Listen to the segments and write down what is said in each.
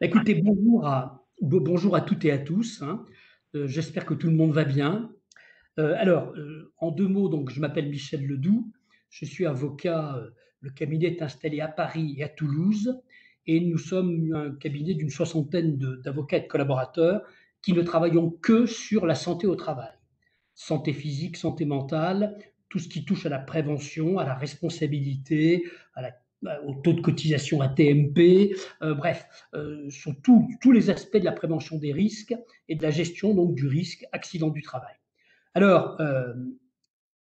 Écoutez, bonjour à toutes et à tous, hein. J'espère que tout le monde va bien. En 2 mots, donc je m'appelle Michel Ledoux, je suis avocat, le cabinet est installé à Paris et à Toulouse et nous sommes un cabinet d'une soixantaine d'avocats et de collaborateurs qui ne travaillons que sur la santé au travail. Santé physique, santé mentale, tout ce qui touche à la prévention, à la responsabilité, à la au taux de cotisation AT-MP, bref, sur tous les aspects de la prévention des risques et de la gestion donc du risque accident du travail. Alors,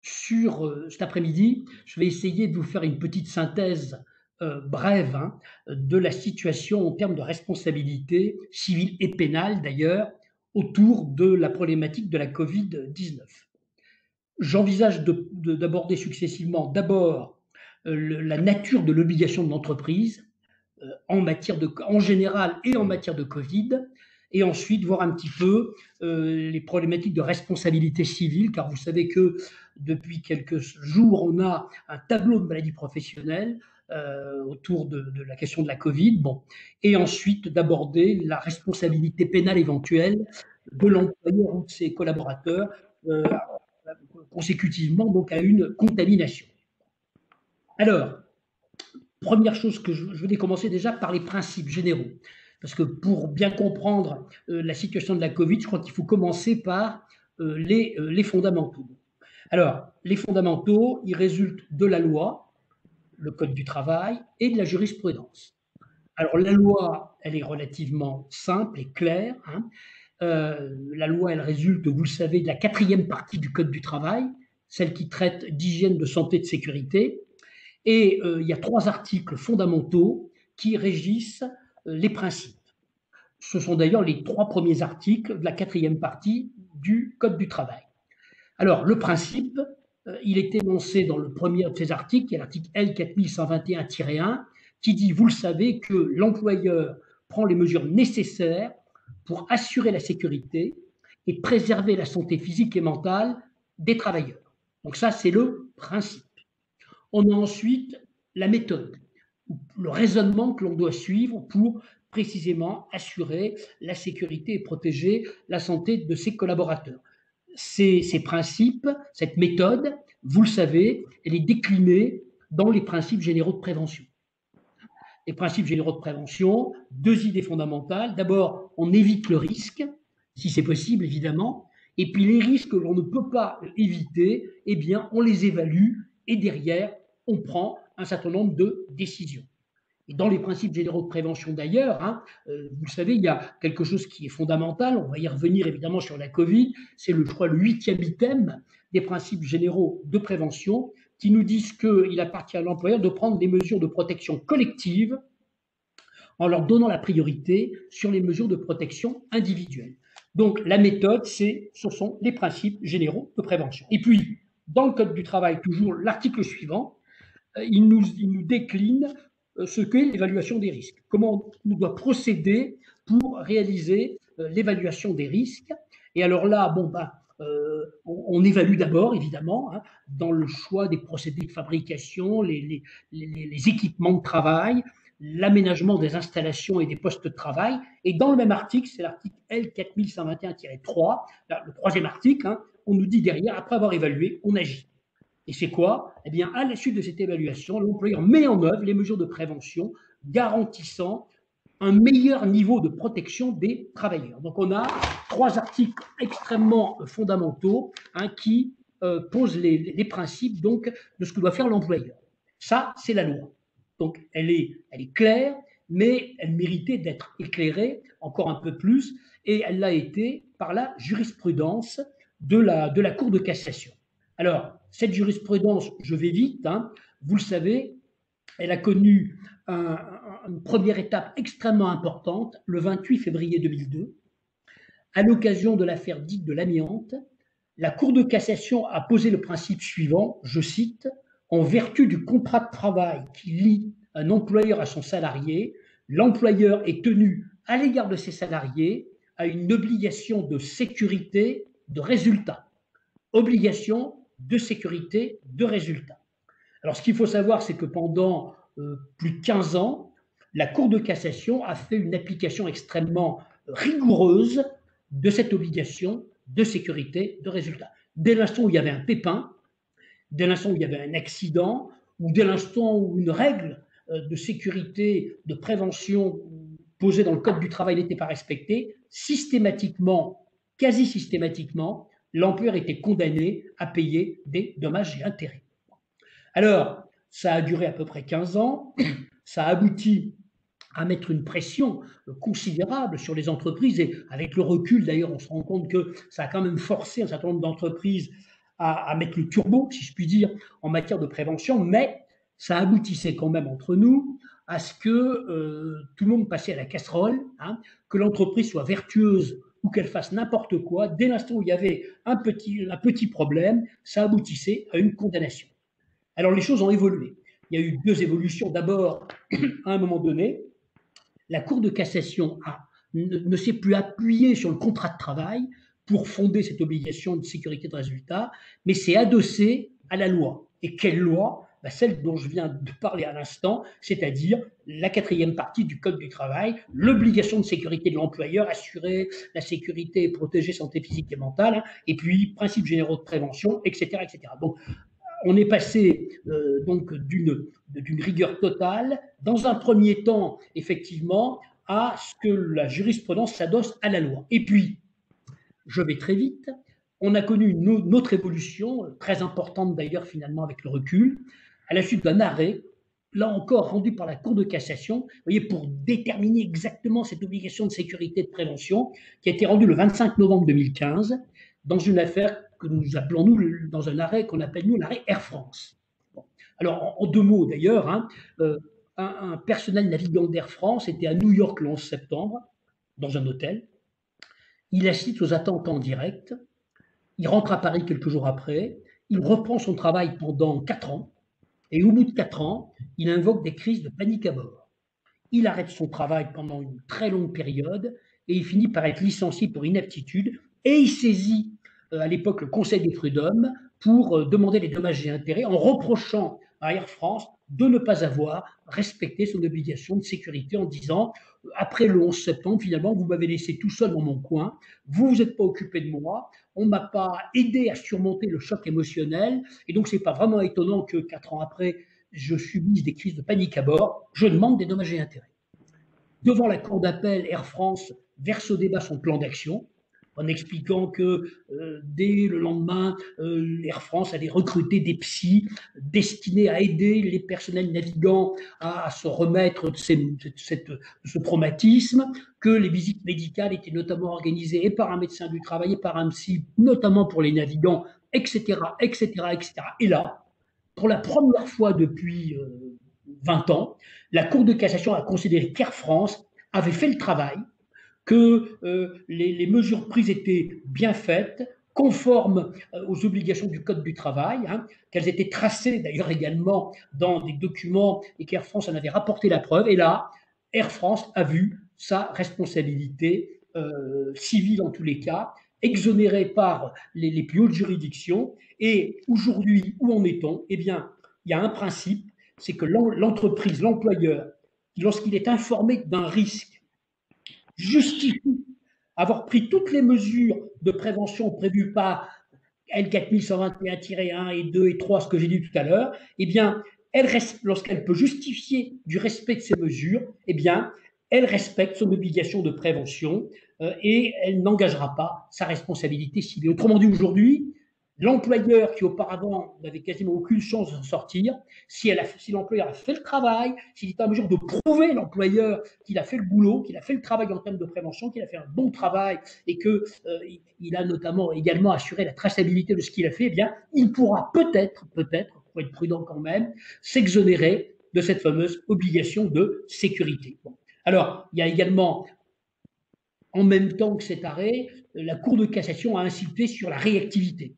cet après-midi, je vais essayer de vous faire une petite synthèse brève, hein, de la situation en termes de responsabilité civile et pénale d'ailleurs autour de la problématique de la Covid-19. J'envisage d'aborder successivement d'abord la nature de l'obligation de l'entreprise en général et en matière de Covid, et ensuite voir un petit peu les problématiques de responsabilité civile, car vous savez que depuis quelques jours, on a un tableau de maladies professionnelles autour de la question de la Covid. Bon. Et ensuite d'aborder la responsabilité pénale éventuelle de l'employeur ou de ses collaborateurs euh, consécutivement donc à une contamination. Alors, première chose que je vais commencer déjà par les principes généraux. Parce que pour bien comprendre la situation de la Covid, je crois qu'il faut commencer par les fondamentaux. Alors, les fondamentaux, ils résultent de la loi, le Code du travail, et de la jurisprudence. Alors, la loi, elle est relativement simple et claire, hein. La loi, elle résulte, vous le savez, de la quatrième partie du Code du travail, celle qui traite d'hygiène, de santé, de sécurité. Et il y a 3 articles fondamentaux qui régissent les principes. Ce sont d'ailleurs les 3 premiers articles de la quatrième partie du Code du travail. Alors, le principe, il est énoncé dans le premier de ces articles, qui est l'article L 4121-1, qui dit, vous le savez, que l'employeur prend les mesures nécessaires pour assurer la sécurité et préserver la santé physique et mentale des travailleurs. Donc ça, c'est le principe. On a ensuite la méthode, le raisonnement que l'on doit suivre pour précisément assurer la sécurité et protéger la santé de ses collaborateurs. Ces principes, cette méthode, vous le savez, elle est déclinée dans les principes généraux de prévention. Les principes généraux de prévention, 2 idées fondamentales. D'abord, on évite le risque, si c'est possible, évidemment. Et puis les risques que l'on ne peut pas éviter, eh bien, on les évalue et derrière, on prend un certain nombre de décisions. Et dans les principes généraux de prévention d'ailleurs, hein, vous le savez, il y a quelque chose qui est fondamental, on va y revenir évidemment sur la Covid, c'est je crois, le 8e item des principes généraux de prévention qui nous disent qu'il appartient à l'employeur de prendre des mesures de protection collective en leur donnant la priorité sur les mesures de protection individuelle. Donc la méthode, ce sont les principes généraux de prévention. Et puis, dans le Code du travail, toujours l'article suivant, il nous décline ce qu'est l'évaluation des risques. Comment on doit procéder pour réaliser l'évaluation des risques. Et alors là, on évalue d'abord, évidemment, hein, dans le choix des procédés de fabrication, les équipements de travail, l'aménagement des installations et des postes de travail. Et dans le même article, c'est l'article L 4121-3, le troisième article, hein, on nous dit derrière, après avoir évalué, on agit. Et c'est quoi? Eh bien, à la suite de cette évaluation, l'employeur met en œuvre les mesures de prévention garantissant un meilleur niveau de protection des travailleurs. Donc, on a 3 articles extrêmement fondamentaux, hein, qui posent les principes donc, de ce que doit faire l'employeur. Ça, c'est la loi. Donc, elle est claire, mais elle méritait d'être éclairée encore un peu plus, et elle l'a été par la jurisprudence de la Cour de cassation. Alors, cette jurisprudence, je vais vite, hein, vous le savez, elle a connu une première étape extrêmement importante le 28 février 2002. À l'occasion de l'affaire dite de l'amiante, la Cour de cassation a posé le principe suivant, je cite, en vertu du contrat de travail qui lie un employeur à son salarié, l'employeur est tenu à l'égard de ses salariés à une obligation de sécurité de résultat. Obligation de sécurité de résultat. Alors, ce qu'il faut savoir, c'est que pendant plus de 15 ans, la Cour de cassation a fait une application extrêmement rigoureuse de cette obligation de sécurité de résultat. Dès l'instant où il y avait un pépin, dès l'instant où il y avait un accident, ou dès l'instant où une règle de sécurité, de prévention posée dans le code du travail n'était pas respectée, systématiquement, quasi systématiquement, l'employeur était condamné à payer des dommages et intérêts. Alors, ça a duré à peu près 15 ans, ça a abouti à mettre une pression considérable sur les entreprises et avec le recul d'ailleurs on se rend compte que ça a quand même forcé un certain nombre d'entreprises à mettre le turbo, si je puis dire, en matière de prévention, mais ça aboutissait quand même entre nous à ce que tout le monde passait à la casserole, hein, que l'entreprise soit vertueuse ou qu'elle fasse n'importe quoi, dès l'instant où il y avait un petit problème, ça aboutissait à une condamnation. Alors les choses ont évolué. Il y a eu deux évolutions. D'abord, à un moment donné, la Cour de cassation ne s'est plus appuyée sur le contrat de travail pour fonder cette obligation de sécurité de résultat, mais s'est adossée à la loi. Et quelle loi? Celle dont je viens de parler à l'instant, c'est-à-dire la quatrième partie du Code du travail, l'obligation de sécurité de l'employeur, assurer la sécurité et protéger santé physique et mentale, hein, et puis principes généraux de prévention, etc. etc. Donc, on est passé donc d'une rigueur totale, dans un premier temps, effectivement, à ce que la jurisprudence s'adosse à la loi. Et puis, je vais très vite, on a connu une autre évolution, très importante d'ailleurs finalement avec le recul, à la suite d'un arrêt, là encore rendu par la Cour de cassation, vous voyez, pour déterminer exactement cette obligation de sécurité et de prévention, qui a été rendue le 25 novembre 2015, dans une affaire que nous appelons, nous, dans un arrêt qu'on appelle, nous, l'arrêt Air France. Bon. Alors, en deux mots d'ailleurs, hein, un personnel navigant d'Air France était à New York le 11 septembre, dans un hôtel. Il assiste aux attentats en direct. Il rentre à Paris quelques jours après. Il reprend son travail pendant 4 ans. Et au bout de 4 ans, il invoque des crises de panique à bord. Il arrête son travail pendant une très longue période et il finit par être licencié pour inaptitude. Et il saisit à l'époque le Conseil des prud'hommes pour demander les dommages et intérêts en reprochant à Air France de ne pas avoir respecté son obligation de sécurité en disant après le 11 septembre, finalement, vous m'avez laissé tout seul dans mon coin, vous vous êtes pas occupé de moi, on m'a pas aidé à surmonter le choc émotionnel, et donc c'est pas vraiment étonnant que 4 ans après, je subisse des crises de panique à bord, je demande des dommages et intérêts. Devant la cour d'appel, Air France verse au débat son plan d'action en expliquant que dès le lendemain, Air France allait recruter des psys destinés à aider les personnels navigants à se remettre de ce traumatisme, que les visites médicales étaient notamment organisées et par un médecin du travail et par un psy, notamment pour les navigants, etc., etc., etc. Et là, pour la première fois depuis 20 ans, la Cour de cassation a considéré qu'Air France avait fait le travail, que les mesures prises étaient bien faites, conformes aux obligations du Code du travail, hein, qu'elles étaient tracées d'ailleurs également dans des documents et qu'Air France en avait rapporté la preuve. Et là, Air France a vu sa responsabilité civile en tous les cas, exonérée par les plus hautes juridictions. Et aujourd'hui, où en est-on? Eh bien, il y a un principe, c'est que l'entreprise, l'employeur, lorsqu'il est informé d'un risque, justifie avoir pris toutes les mesures de prévention prévues par L4121-1 et 2 et 3, ce que j'ai dit tout à l'heure, eh bien, lorsqu'elle peut justifier du respect de ces mesures, eh bien, elle respecte son obligation de prévention et elle n'engagera pas sa responsabilité civile. Autrement dit, aujourd'hui, l'employeur qui auparavant n'avait quasiment aucune chance de s'en sortir, si l'employeur a fait le travail, s'il est en mesure de prouver l'employeur qu'il a fait le boulot, qu'il a fait le travail en termes de prévention, qu'il a fait un bon travail et qu'il a notamment également assuré la traçabilité de ce qu'il a fait, eh bien, il pourra peut-être, pour être prudent quand même, s'exonérer de cette fameuse obligation de sécurité. Bon. Alors, il y a également, en même temps que cet arrêt, la Cour de cassation a insisté sur la réactivité.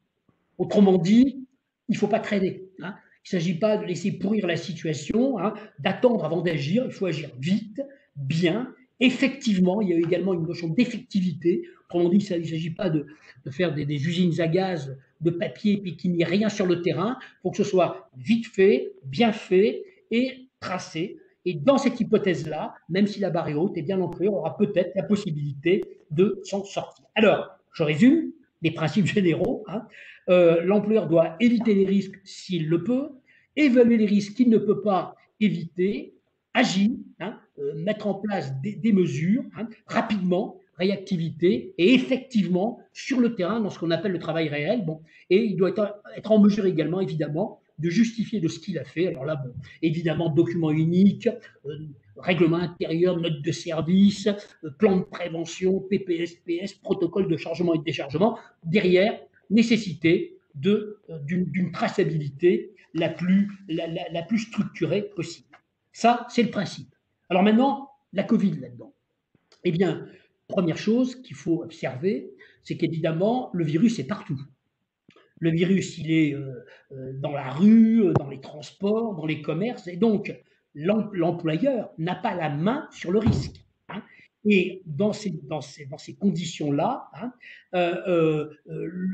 Autrement dit, il ne faut pas traîner. Hein. Il ne s'agit pas de laisser pourrir la situation, hein, d'attendre avant d'agir. Il faut agir vite, bien. Effectivement, il y a également une notion d'effectivité. Autrement dit, il ne s'agit pas de faire des usines à gaz de papier et qu'il n'y ait rien sur le terrain. Il faut que ce soit vite fait, bien fait et tracé. Et dans cette hypothèse-là, même si la barre est haute, eh bien l'employeur aura peut-être la possibilité de s'en sortir. Alors, je résume les principes généraux. Hein. L'employeur doit éviter les risques s'il le peut, évaluer les risques qu'il ne peut pas éviter, agir, hein, mettre en place des mesures hein, rapidement, réactivité et effectivement sur le terrain dans ce qu'on appelle le travail réel. Bon, et il doit être en mesure également, évidemment, de justifier de ce qu'il a fait. Alors là, bon, évidemment, document unique, règlement intérieur, note de service, plan de prévention, PPS, PS, protocole de chargement et de déchargement. Derrière, nécessité d'une traçabilité la plus structurée possible. Ça, c'est le principe. Alors maintenant, la Covid là-dedans. Eh bien, première chose qu'il faut observer, c'est qu'évidemment, le virus est partout. Le virus, il est dans la rue, dans les transports, dans les commerces, et donc l'employeur n'a pas la main sur le risque. Hein. Et dans ces conditions-là, hein,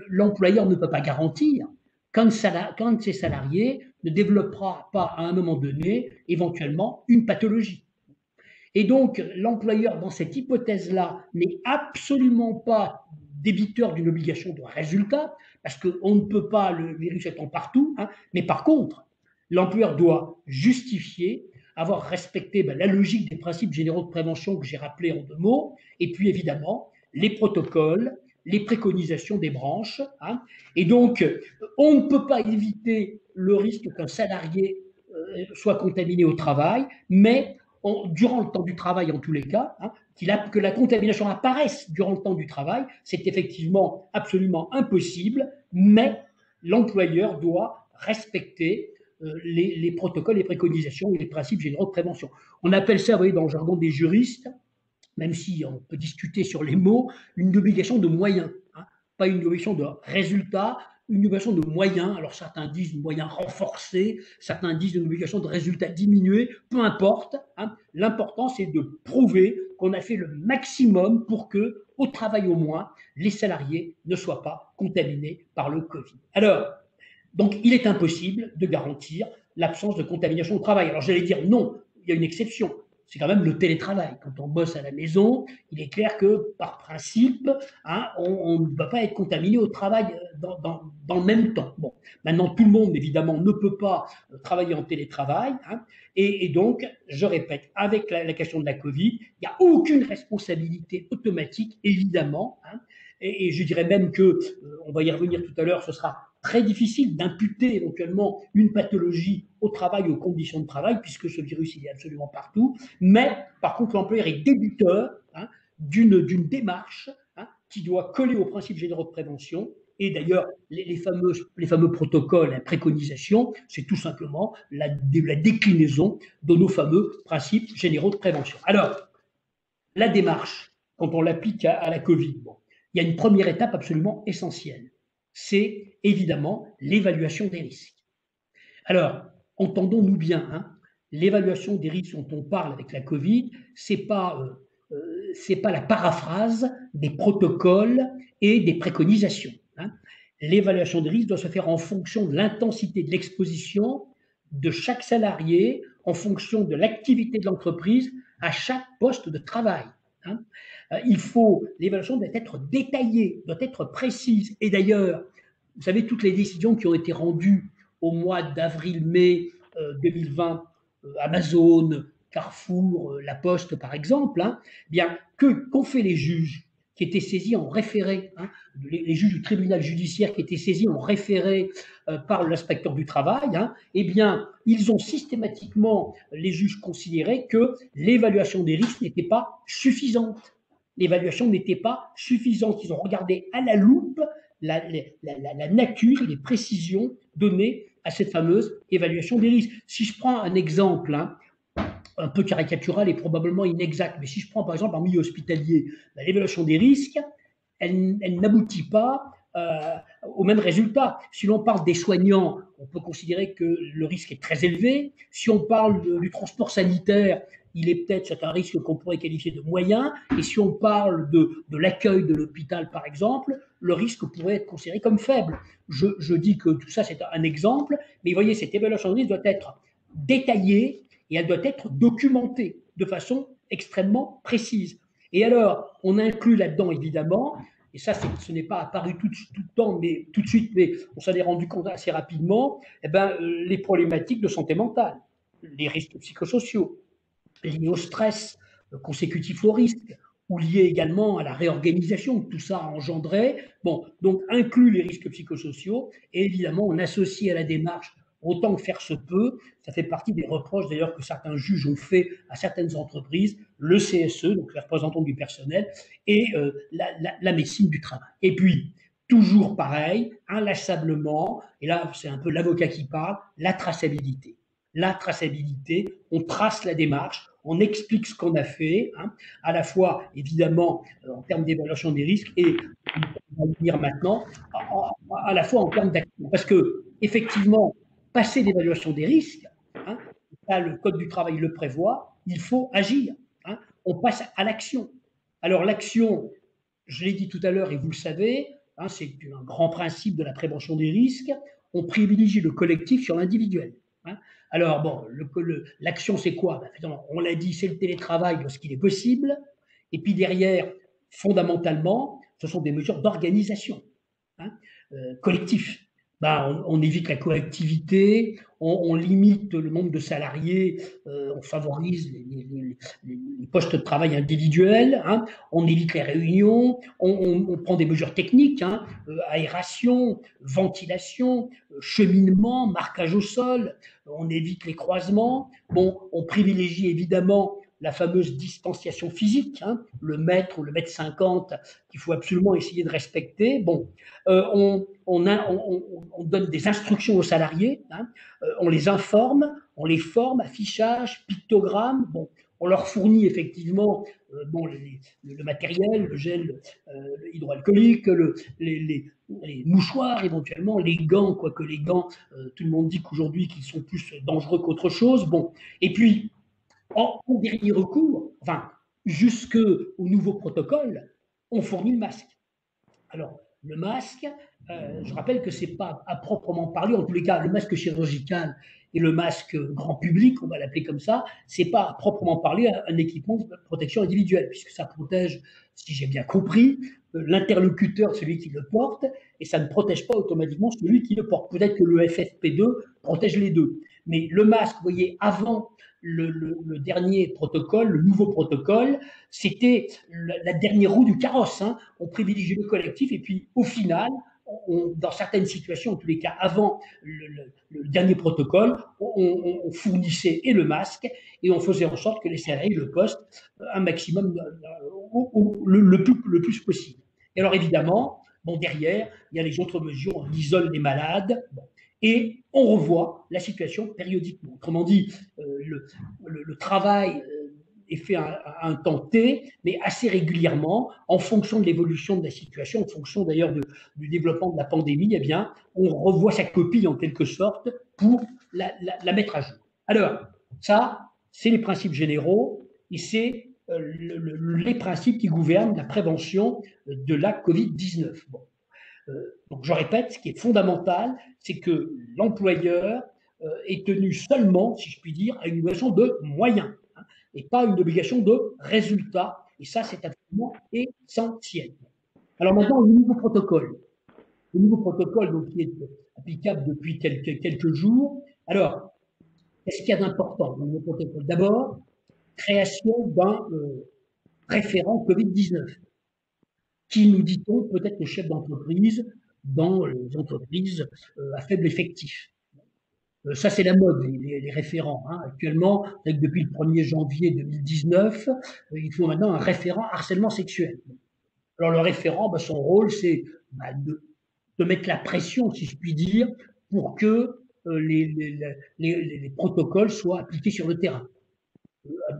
l'employeur ne peut pas garantir qu'un de ses salariés ne développera pas à un moment donné éventuellement une pathologie. Et donc, l'employeur, dans cette hypothèse-là, n'est absolument pas débiteur d'une obligation de résultat, parce qu'on ne peut pas, le virus étant partout, hein, mais par contre, l'employeur doit justifier, avoir respecté la logique des principes généraux de prévention que j'ai rappelés en 2 mots, et puis évidemment, les protocoles, les préconisations des branches. Hein, et donc, on ne peut pas éviter le risque qu'un salarié soit contaminé au travail, mais durant le temps du travail en tous les cas, hein, que la contamination apparaisse durant le temps du travail, c'est effectivement absolument impossible, mais l'employeur doit respecter les protocoles, les préconisations et les principes généraux de prévention. On appelle ça, vous voyez, dans le jargon des juristes, même si on peut discuter sur les mots, une obligation de moyens, hein, pas une obligation de résultat, une obligation de moyens. Alors certains disent une moyen renforcé, certains disent une obligation de résultat diminué, peu importe. Hein. L'important, c'est de prouver qu'on a fait le maximum pour que, au travail au moins, les salariés ne soient pas contaminés par le Covid. Alors, donc, il est impossible de garantir l'absence de contamination au travail. Alors, j'allais dire non, il y a une exception. C'est quand même le télétravail. Quand on bosse à la maison, il est clair que, par principe, hein, on ne va pas être contaminé au travail dans le même temps. Bon, maintenant, tout le monde, évidemment, ne peut pas travailler en télétravail. Hein, et donc, je répète, avec la question de la Covid, il n'y a aucune responsabilité automatique, évidemment. Hein, et je dirais même que, on va y revenir tout à l'heure, ce sera très difficile d'imputer éventuellement une pathologie au travail, aux conditions de travail, puisque ce virus, il est absolument partout. Mais, par contre, l'employeur est débiteur hein, d'une démarche hein, qui doit coller aux principes généraux de prévention. Et d'ailleurs, les fameux protocoles, la préconisation, c'est tout simplement la déclinaison de nos fameux principes généraux de prévention. Alors, la démarche, quand on l'applique à la Covid, bon, il y a une première étape absolument essentielle. C'est évidemment l'évaluation des risques. Alors, entendons-nous bien, hein, l'évaluation des risques dont on parle avec la Covid, c'est pas la paraphrase des protocoles et des préconisations. Hein. L'évaluation des risques doit se faire en fonction de l'intensité de l'exposition de chaque salarié, en fonction de l'activité de l'entreprise à chaque poste de travail. Hein. L'évaluation doit être détaillée, doit être précise. Et d'ailleurs, vous savez, toutes les décisions qui ont été rendues au mois d'avril-mai 2020, Amazon, Carrefour, La Poste, par exemple, hein, bien, qu'ont fait les juges qui étaient saisis en référé, hein, les juges du tribunal judiciaire qui étaient saisis en référé par l'inspecteur du travail, hein, eh bien, ils ont systématiquement, les juges, considéré que l'évaluation des risques n'était pas suffisante. L'évaluation n'était pas suffisante. Ils ont regardé à la loupe la nature et les précisions données à cette fameuse évaluation des risques. Si je prends un exemple, hein, un peu caricatural et probablement inexact, mais si je prends par exemple un milieu hospitalier, l'évaluation des risques, elle n'aboutit pas au même résultat. Si l'on parle des soignants, on peut considérer que le risque est très élevé. Si on parle du transport sanitaire, il est peut-être c'est un risque qu'on pourrait qualifier de moyen. Et si on parle de l'accueil de l'hôpital, par exemple, le risque pourrait être considéré comme faible. Je dis que tout ça, c'est un exemple, mais vous voyez, cette évaluation de risque doit être détaillée et elle doit être documentée de façon extrêmement précise. Et alors, on inclut là-dedans, évidemment, et ça, ce n'est pas apparu tout le temps, mais tout de suite, mais on s'en est rendu compte assez rapidement, eh ben, les problématiques de santé mentale, les risques psychosociaux, liés au stress consécutif au risque, ou liés également à la réorganisation que tout ça a engendré. Bon, donc inclut les risques psychosociaux, et évidemment, on associe à la démarche autant que faire se peut. Ça fait partie des reproches d'ailleurs que certains juges ont fait à certaines entreprises, le CSE, donc les représentants du personnel, et la médecine du travail. Et puis, toujours pareil, inlassablement, et là c'est un peu l'avocat qui parle, la traçabilité. La traçabilité, on trace la démarche, on explique ce qu'on a fait, hein, à la fois évidemment en termes d'évaluation des risques et, on va le dire maintenant, à la fois en termes d'action. Parce que effectivement, passer l'évaluation des risques, hein, là, le Code du travail le prévoit, il faut agir. Hein, on passe à l'action. Alors l'action, je l'ai dit tout à l'heure et vous le savez, hein, c'est un grand principe de la prévention des risques, on privilégie le collectif sur l'individuel. Hein. Alors bon, l'action c'est quoi? Ben, on l'a dit, c'est le télétravail lorsqu'il est possible, et puis derrière, fondamentalement, ce sont des mesures d'organisation, hein, collectif. Ben, on évite la collectivité, on limite le nombre de salariés, on favorise les postes de travail individuels, hein, on évite les réunions, on prend des mesures techniques, hein, aération, ventilation, cheminement, marquage au sol, on évite les croisements. Bon, on privilégie évidemment la fameuse distanciation physique, hein, le mètre ou le mètre 50 qu'il faut absolument essayer de respecter. Bon, on donne des instructions aux salariés, hein, on les informe, on les forme, affichage, pictogramme, bon, on leur fournit effectivement bon, le matériel, le gel hydroalcoolique, les mouchoirs éventuellement, les gants, quoique les gants, tout le monde dit qu'aujourd'hui qu'ils sont plus dangereux qu'autre chose. Bon, et puis en dernier recours, enfin jusqu'au nouveau protocole, on fournit le masque. Alors, le masque, je rappelle que ce n'est pas à proprement parler, en tous les cas, le masque chirurgical et le masque grand public, on va l'appeler comme ça, ce n'est pas à proprement parler un équipement de protection individuelle, puisque ça protège, si j'ai bien compris, l'interlocuteur, celui qui le porte, et ça ne protège pas automatiquement celui qui le porte. Peut-être que le FFP2 protège les deux. Mais le masque, vous voyez, avant le dernier protocole, le nouveau protocole, c'était la dernière roue du carrosse. Hein. On privilégiait le collectif et puis au final, dans certaines situations, en tous les cas avant le dernier protocole, on fournissait et le masque et on faisait en sorte que les salariés le postent un maximum, le plus possible. Et alors évidemment, bon, derrière, il y a les autres mesures, on isole les malades. Bon, et on revoit la situation périodiquement. Autrement dit, le travail est fait à un temps T, mais assez régulièrement, en fonction de l'évolution de la situation, en fonction d'ailleurs du développement de la pandémie, eh bien, on revoit sa copie en quelque sorte pour la mettre à jour. Alors, ça, c'est les principes généraux et c'est les principes qui gouvernent la prévention de la Covid-19. Bon. Donc je répète, ce qui est fondamental, c'est que l'employeur est tenu seulement, si je puis dire, à une obligation de moyens, hein, et pas une obligation de résultat. Et ça, c'est absolument essentiel. Alors maintenant, le nouveau protocole. Le nouveau protocole donc, qui est applicable depuis quelques jours. Alors, qu'est-ce qu'il y a d'important dans le nouveau protocole? D'abord, création d'un référent Covid-19 qui, nous dit-on, peut être le chef d'entreprise dans les entreprises à faible effectif. Ça, c'est la mode, les référents. Hein. Actuellement, depuis le 1er janvier 2019, il faut maintenant un référent harcèlement sexuel. Alors, le référent, bah, son rôle, c'est bah, de mettre la pression, si je puis dire, pour que les protocoles soient appliqués sur le terrain.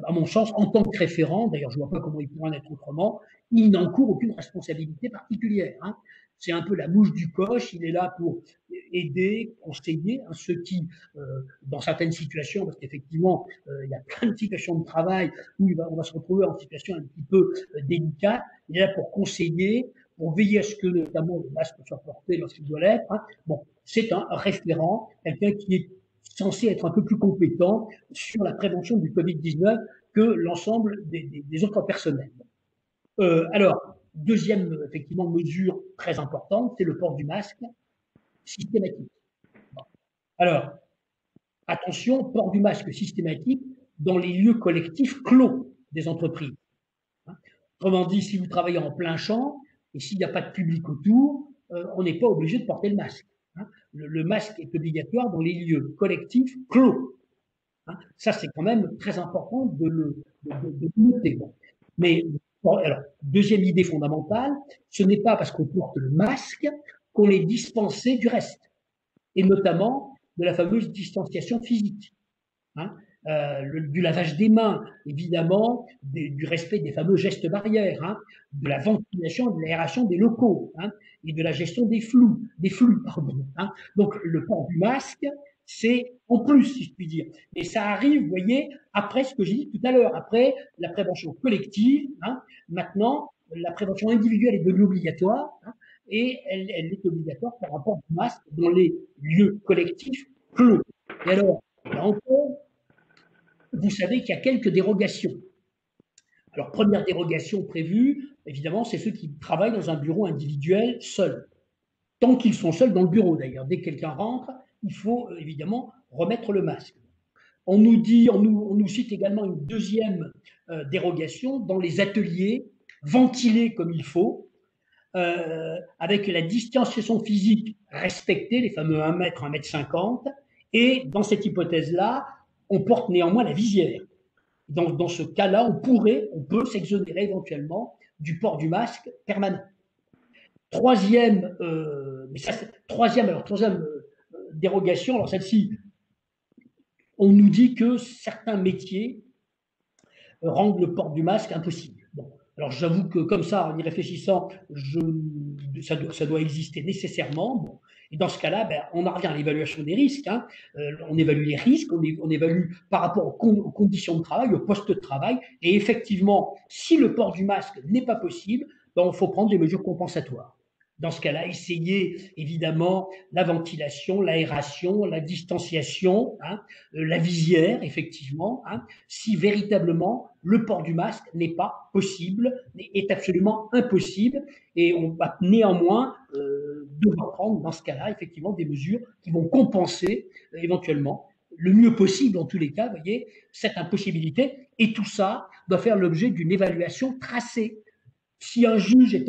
À mon sens, en tant que référent, d'ailleurs je ne vois pas comment il pourrait en être autrement, il n'encourt aucune responsabilité particulière. Hein. C'est un peu la mouche du coche, il est là pour aider, conseiller hein, ceux qui, dans certaines situations, parce qu'effectivement, il y a plein de situations de travail où on va se retrouver en situation un petit peu délicate, il est là pour conseiller, pour veiller à ce que notamment le masque soit porté lorsqu'il doit l'être. Hein. Bon, c'est un référent, quelqu'un qui est censé être un peu plus compétent sur la prévention du Covid-19 que l'ensemble des autres personnels. Alors, deuxième effectivement mesure très importante, c'est le port du masque systématique. Bon. Alors, attention, port du masque systématique dans les lieux collectifs clos des entreprises. Hein. Autrement dit, si vous travaillez en plein champ et s'il n'y a pas de public autour, on n'est pas obligé de porter le masque. Hein. Le masque est obligatoire dans les lieux collectifs clos. Hein. Ça, c'est quand même très important de noter. Bon. Mais alors, deuxième idée fondamentale, ce n'est pas parce qu'on porte le masque qu'on est dispensé du reste, et notamment de la fameuse distanciation physique. Hein, du lavage des mains, évidemment, du respect des fameux gestes barrières, hein, de la ventilation, de l'aération des locaux, hein, et de la gestion des flux, pardon. Hein. Donc le port du masque, c'est en plus, si je puis dire. Et ça arrive, vous voyez, après ce que j'ai dit tout à l'heure, après la prévention collective. Hein, maintenant, la prévention individuelle est devenue obligatoire, hein, et elle est obligatoire par rapport au masque dans les lieux collectifs clos. Et alors, là encore, vous savez qu'il y a quelques dérogations. Alors, première dérogation prévue, évidemment, c'est ceux qui travaillent dans un bureau individuel seuls. Tant qu'ils sont seuls dans le bureau, d'ailleurs. Dès que quelqu'un rentre, il faut évidemment remettre le masque. On nous cite également une deuxième dérogation dans les ateliers ventilés comme il faut, avec la distanciation physique respectée, les fameux 1 mètre, 1 mètre 50, et dans cette hypothèse-là, on porte néanmoins la visière. Dans ce cas-là, on peut s'exonérer éventuellement du port du masque permanent. Troisième dérogation, alors celle-ci, on nous dit que certains métiers rendent le port du masque impossible. Bon. Alors j'avoue que comme ça, en y réfléchissant, ça doit exister nécessairement. Bon. Et dans ce cas-là, on en revient à l'évaluation des risques. Hein. On évalue les risques, on évalue par rapport aux conditions de travail, au poste de travail. Et effectivement, si le port du masque n'est pas possible, il faut prendre des mesures compensatoires. Dans ce cas-là, essayer évidemment la ventilation, l'aération, la distanciation, hein, la visière, effectivement, hein, si véritablement le port du masque n'est pas possible, est absolument impossible, et on va néanmoins devoir prendre dans ce cas-là effectivement des mesures qui vont compenser éventuellement le mieux possible en tous les cas, vous voyez, cette impossibilité, et tout ça doit faire l'objet d'une évaluation tracée. Si un juge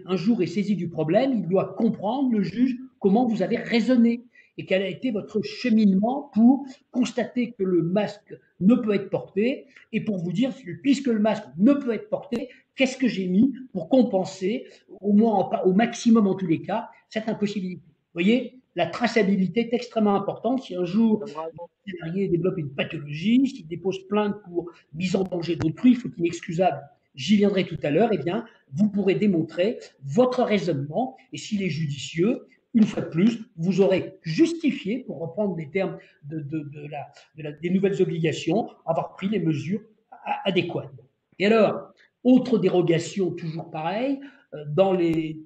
un jour est saisi du problème, il doit comprendre, le juge, comment vous avez raisonné et quel a été votre cheminement pour constater que le masque ne peut être porté et pour vous dire, puisque le masque ne peut être porté, qu'est-ce que j'ai mis pour compenser, au moins au maximum en tous les cas, cette impossibilité. Vous voyez, la traçabilité est extrêmement importante. Si un jour un salarié développe une pathologie, s'il dépose plainte pour mise en danger d'autrui, il faut inexcusable, j'y viendrai tout à l'heure, eh bien, vous pourrez démontrer votre raisonnement, et s'il est judicieux, une fois de plus, vous aurez justifié, pour reprendre les termes des nouvelles obligations, avoir pris les mesures adéquates. Et alors, autre dérogation, toujours pareil, dans les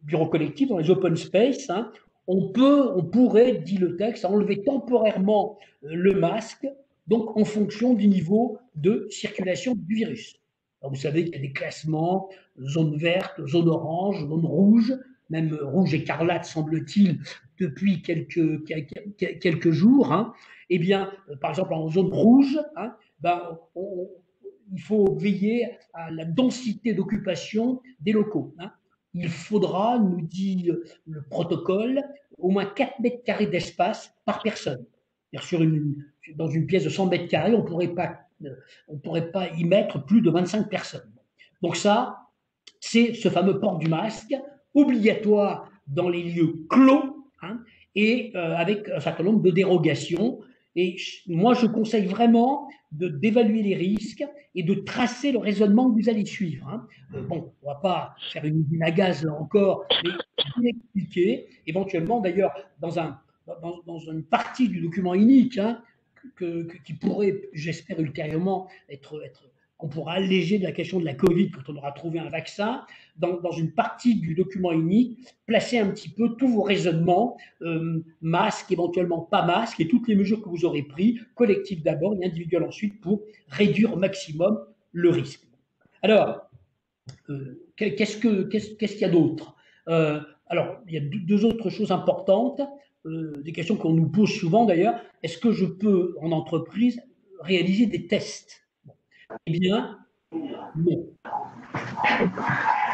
bureaux collectifs, dans les open space, hein, on pourrait, dit le texte, enlever temporairement le masque, donc en fonction du niveau de circulation du virus. Alors vous savez qu'il y a des classements, zone verte, zone orange, zone rouge, même rouge écarlate semble-t-il depuis quelques jours. Hein. Eh bien, par exemple, en zone rouge, hein, il faut veiller à la densité d'occupation des locaux. Hein. Il faudra, nous dit le protocole, au moins 4 mètres carrés d'espace par personne. Dans une pièce de 100 mètres carrés, on ne pourrait pas y mettre plus de 25 personnes. Donc ça, c'est ce fameux port du masque, obligatoire dans les lieux clos, hein, et avec un certain nombre de dérogations. Et moi, je conseille vraiment d'évaluer les risques et de tracer le raisonnement que vous allez suivre. Hein. Bon, on ne va pas faire une usine à gaz là encore, mais expliquer, éventuellement d'ailleurs dans une partie du document unique, hein, qui pourrait, j'espère ultérieurement, être qu'on pourra alléger de la question de la Covid quand on aura trouvé un vaccin, dans une partie du document unique, placer un petit peu tous vos raisonnements, masque, éventuellement pas masque, et toutes les mesures que vous aurez prises, collectives d'abord et individuelles ensuite, pour réduire au maximum le risque. Alors, qu'est-ce qu'il y a d'autre? Alors, il y a deux autres choses importantes, des questions qu'on nous pose souvent d'ailleurs. Est-ce que je peux, en entreprise, réaliser des tests? Bon. Eh bien, non.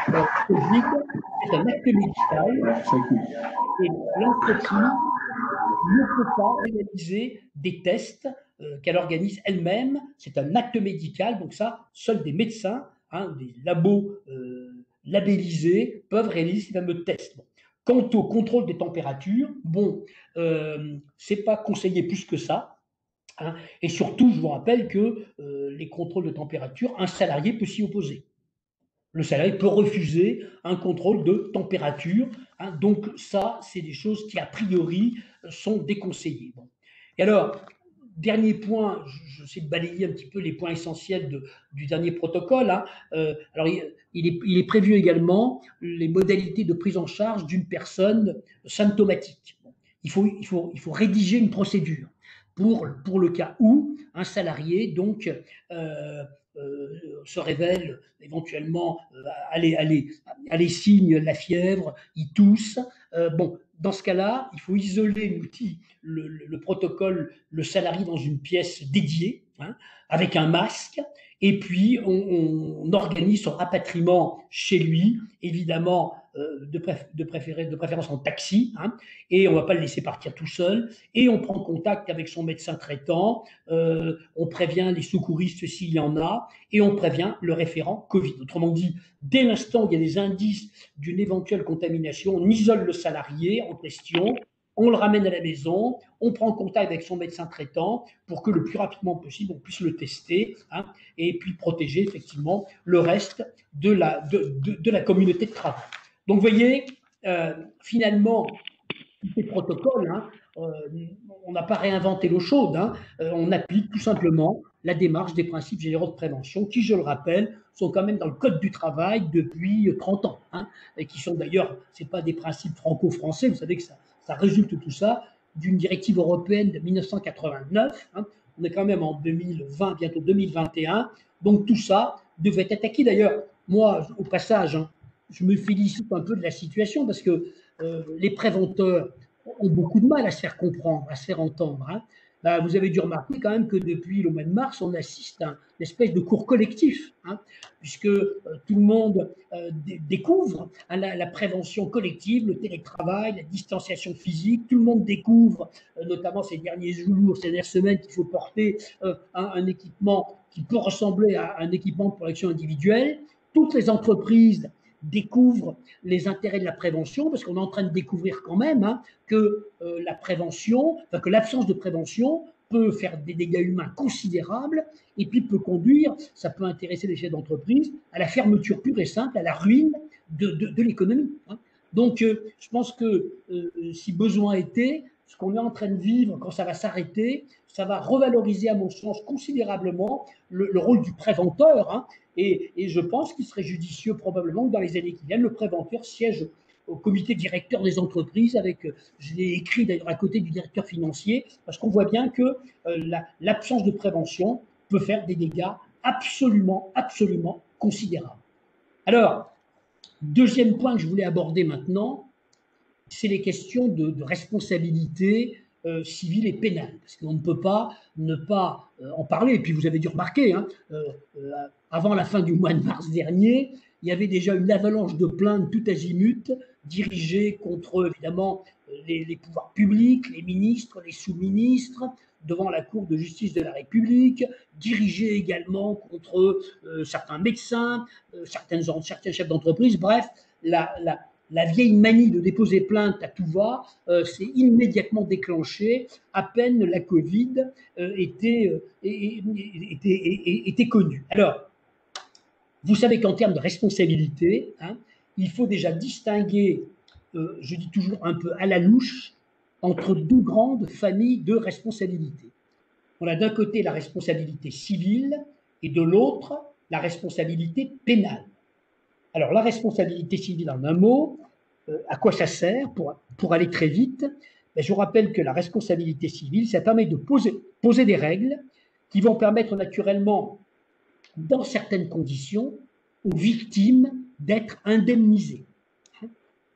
Alors, Covid, c'est un acte médical et l'entreprise ne peut pas réaliser des tests qu'elle organise elle-même. C'est un acte médical, donc ça, seuls des médecins, des labos labellisés peuvent réaliser ces fameux tests. Bon. Quant au contrôle des températures, bon, c'est pas conseillé plus que ça. Hein, et surtout, je vous rappelle que les contrôles de température, un salarié peut s'y opposer. Le salarié peut refuser un contrôle de température. Hein, donc ça, c'est des choses qui, a priori, sont déconseillées. Bon. Et alors, dernier point, je sais balayer un petit peu les points essentiels du dernier protocole. Hein. Alors, il est prévu également les modalités de prise en charge d'une personne symptomatique. Bon. Il faut rédiger une procédure pour le cas où un salarié donc se révèle éventuellement à les signes, la fièvre, il tousse. Bon, dans ce cas-là, il faut isoler le protocole, le salarié dans une pièce dédiée, hein, avec un masque, et puis on organise son rapatriement chez lui, évidemment de préférence en taxi, hein, et on ne va pas le laisser partir tout seul, et on prend contact avec son médecin traitant, on prévient les secouristes s'il y en a, et on prévient le référent Covid. Autrement dit, dès l'instant où il y a des indices d'une éventuelle contamination, on isole le salarié en question, on le ramène à la maison, on prend contact avec son médecin traitant pour que le plus rapidement possible, on puisse le tester, hein, et puis protéger effectivement le reste de la communauté de travail. Donc, vous voyez, finalement, tous ces protocoles, hein, on n'a pas réinventé l'eau chaude, hein, on applique tout simplement la démarche des principes généraux de prévention qui, je le rappelle, sont quand même dans le Code du travail depuis 30 ans, hein, et qui sont d'ailleurs, ce n'est pas des principes franco-français, vous savez que ça résulte tout ça d'une directive européenne de 1989, hein, on est quand même en 2020, bientôt 2021, donc tout ça devait être acquis. D'ailleurs, moi, au passage, hein, je me félicite un peu de la situation parce que les préventeurs ont beaucoup de mal à se faire comprendre, à se faire entendre. Hein. Bah, vous avez dû remarquer quand même que depuis le mois de mars, on assiste à une espèce de cours collectif, hein, puisque tout le monde découvre hein, la prévention collective, le télétravail, la distanciation physique. Tout le monde découvre, notamment ces derniers jours, ces dernières semaines, qu'il faut porter un équipement qui peut ressembler à un équipement de protection individuelle. Toutes les entreprises découvrent les intérêts de la prévention, parce qu'on est en train de découvrir quand même hein, que la prévention, enfin, que l'absence de prévention peut faire des dégâts humains considérables et puis peut conduire, ça peut intéresser les chefs d'entreprise, à la fermeture pure et simple, à la ruine de l'économie. Hein. Donc, je pense que si besoin était, ce qu'on est en train de vivre, quand ça va s'arrêter, ça va revaloriser, à mon sens, considérablement le rôle du préventeur. Hein, et je pense qu'il serait judicieux probablement que dans les années qui viennent, le préventeur siège au comité directeur des entreprises avec, je l'ai écrit d'ailleurs à côté du directeur financier, parce qu'on voit bien que l'absence de prévention peut faire des dégâts absolument, absolument considérables. Alors, deuxième point que je voulais aborder maintenant, c'est les questions de responsabilité civile et pénale, parce qu'on ne peut pas ne pas en parler. Et puis vous avez dû remarquer, hein, avant la fin du mois de mars dernier, il y avait déjà une avalanche de plaintes tout azimut dirigées contre, évidemment, les pouvoirs publics, les ministres, les sous-ministres, devant la Cour de justice de la République, dirigées également contre certains médecins, certains chefs d'entreprise. Bref, la vieille manie de déposer plainte à tout va s'est immédiatement déclenchée à peine la Covid était connue. Alors, vous savez qu'en termes de responsabilité, hein, il faut déjà distinguer, je dis toujours un peu à la louche, entre deux grandes familles de responsabilités. On a d'un côté la responsabilité civile et de l'autre la responsabilité pénale. Alors, la responsabilité civile, en un mot, à quoi ça sert pour aller très vite? Ben, je vous rappelle que la responsabilité civile, ça permet de poser des règles qui vont permettre naturellement, dans certaines conditions, aux victimes d'être indemnisées.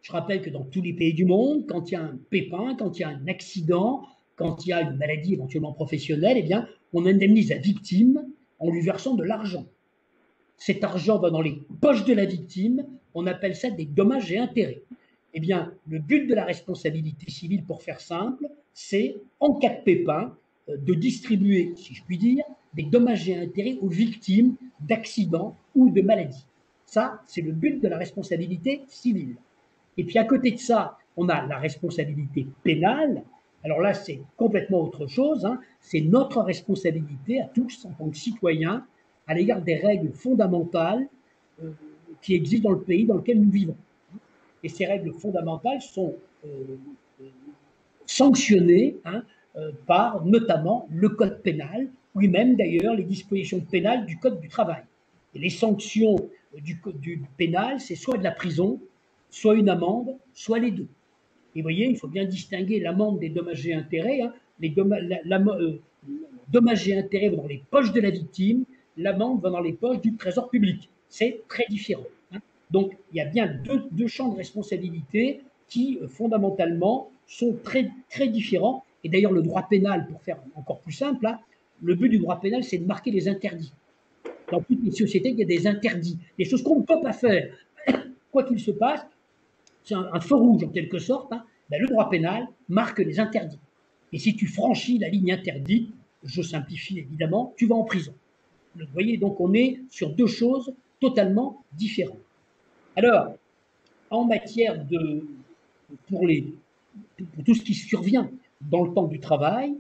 Je rappelle que dans tous les pays du monde, quand il y a un pépin, quand il y a un accident, quand il y a une maladie éventuellement professionnelle, eh bien, on indemnise la victime en lui versant de l'argent. Cet argent va dans les poches de la victime, on appelle ça des dommages et intérêts. Eh bien, le but de la responsabilité civile, pour faire simple, c'est, en cas de pépin, de distribuer, si je puis dire, des dommages et intérêts aux victimes d'accidents ou de maladies. Ça, c'est le but de la responsabilité civile. Et puis à côté de ça, on a la responsabilité pénale. Alors là, c'est complètement autre chose, hein. C'est notre responsabilité à tous en tant que citoyens à l'égard des règles fondamentales euh, qui existent dans le pays dans lequel nous vivons. Et ces règles fondamentales sont sanctionnées, hein, par notamment le code pénal, ou même d'ailleurs les dispositions pénales du code du travail. Et les sanctions du pénal, c'est soit de la prison, soit une amende, soit les deux. Et vous voyez, il faut bien distinguer l'amende des dommages et intérêts. Hein. Les dommages et intérêts vont dans les poches de la victime, l'amende va dans les poches du trésor public. C'est très différent. Hein. Donc, il y a bien deux champs de responsabilité qui, fondamentalement, sont très, très différents. Et d'ailleurs, le droit pénal, pour faire encore plus simple, hein, le but du droit pénal, c'est de marquer les interdits. Dans toutes les sociétés, il y a des interdits, des choses qu'on ne peut pas faire. Quoi qu'il se passe, c'est un feu rouge en quelque sorte, hein, ben, le droit pénal marque les interdits. Et si tu franchis la ligne interdite, je simplifie évidemment, tu vas en prison. Vous voyez, donc on est sur deux choses totalement différentes. Alors, en matière de, pour, les, pour tout ce qui survient dans le temps du travail,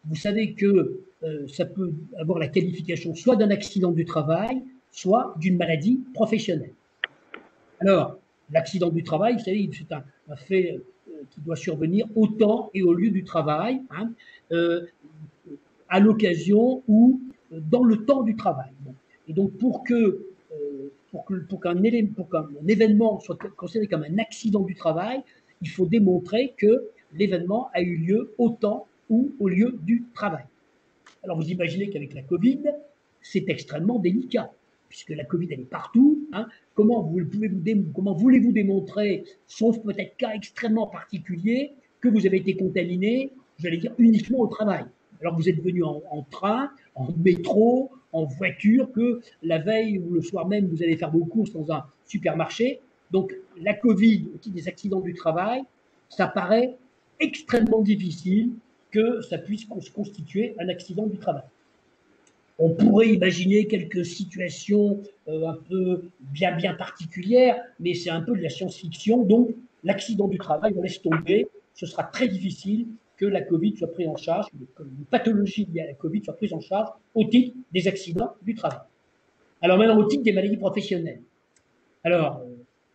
vous savez que ça peut avoir la qualification soit d'un accident du travail, soit d'une maladie professionnelle. Alors, l'accident du travail, vous savez, c'est un fait qui doit survenir au temps et au lieu du travail, hein, euh, à l'occasion ou dans le temps du travail. Bon. Et donc, pour qu'un événement soit considéré comme un accident du travail, il faut démontrer que l'événement a eu lieu au temps ou au lieu du travail. Alors, vous imaginez qu'avec la Covid, c'est extrêmement délicat, puisque la Covid, elle est partout. Hein. Comment voulez-vous démontrer, sauf peut-être cas extrêmement particuliers, que vous avez été contaminé, j'allais dire, uniquement au travail? Alors vous êtes venu en train, en métro, en voiture, que la veille ou le soir même, vous allez faire vos courses dans un supermarché. Donc la Covid, au titre des accidents du travail, ça paraît extrêmement difficile que ça puisse constituer un accident du travail. On pourrait imaginer quelques situations un peu bien particulières, mais c'est un peu de la science-fiction, donc l'accident du travail, on laisse tomber, ce sera très difficile que la Covid soit prise en charge, que une pathologie liée à la Covid soit prise en charge au titre des accidents du travail. Alors maintenant, au titre des maladies professionnelles. Alors,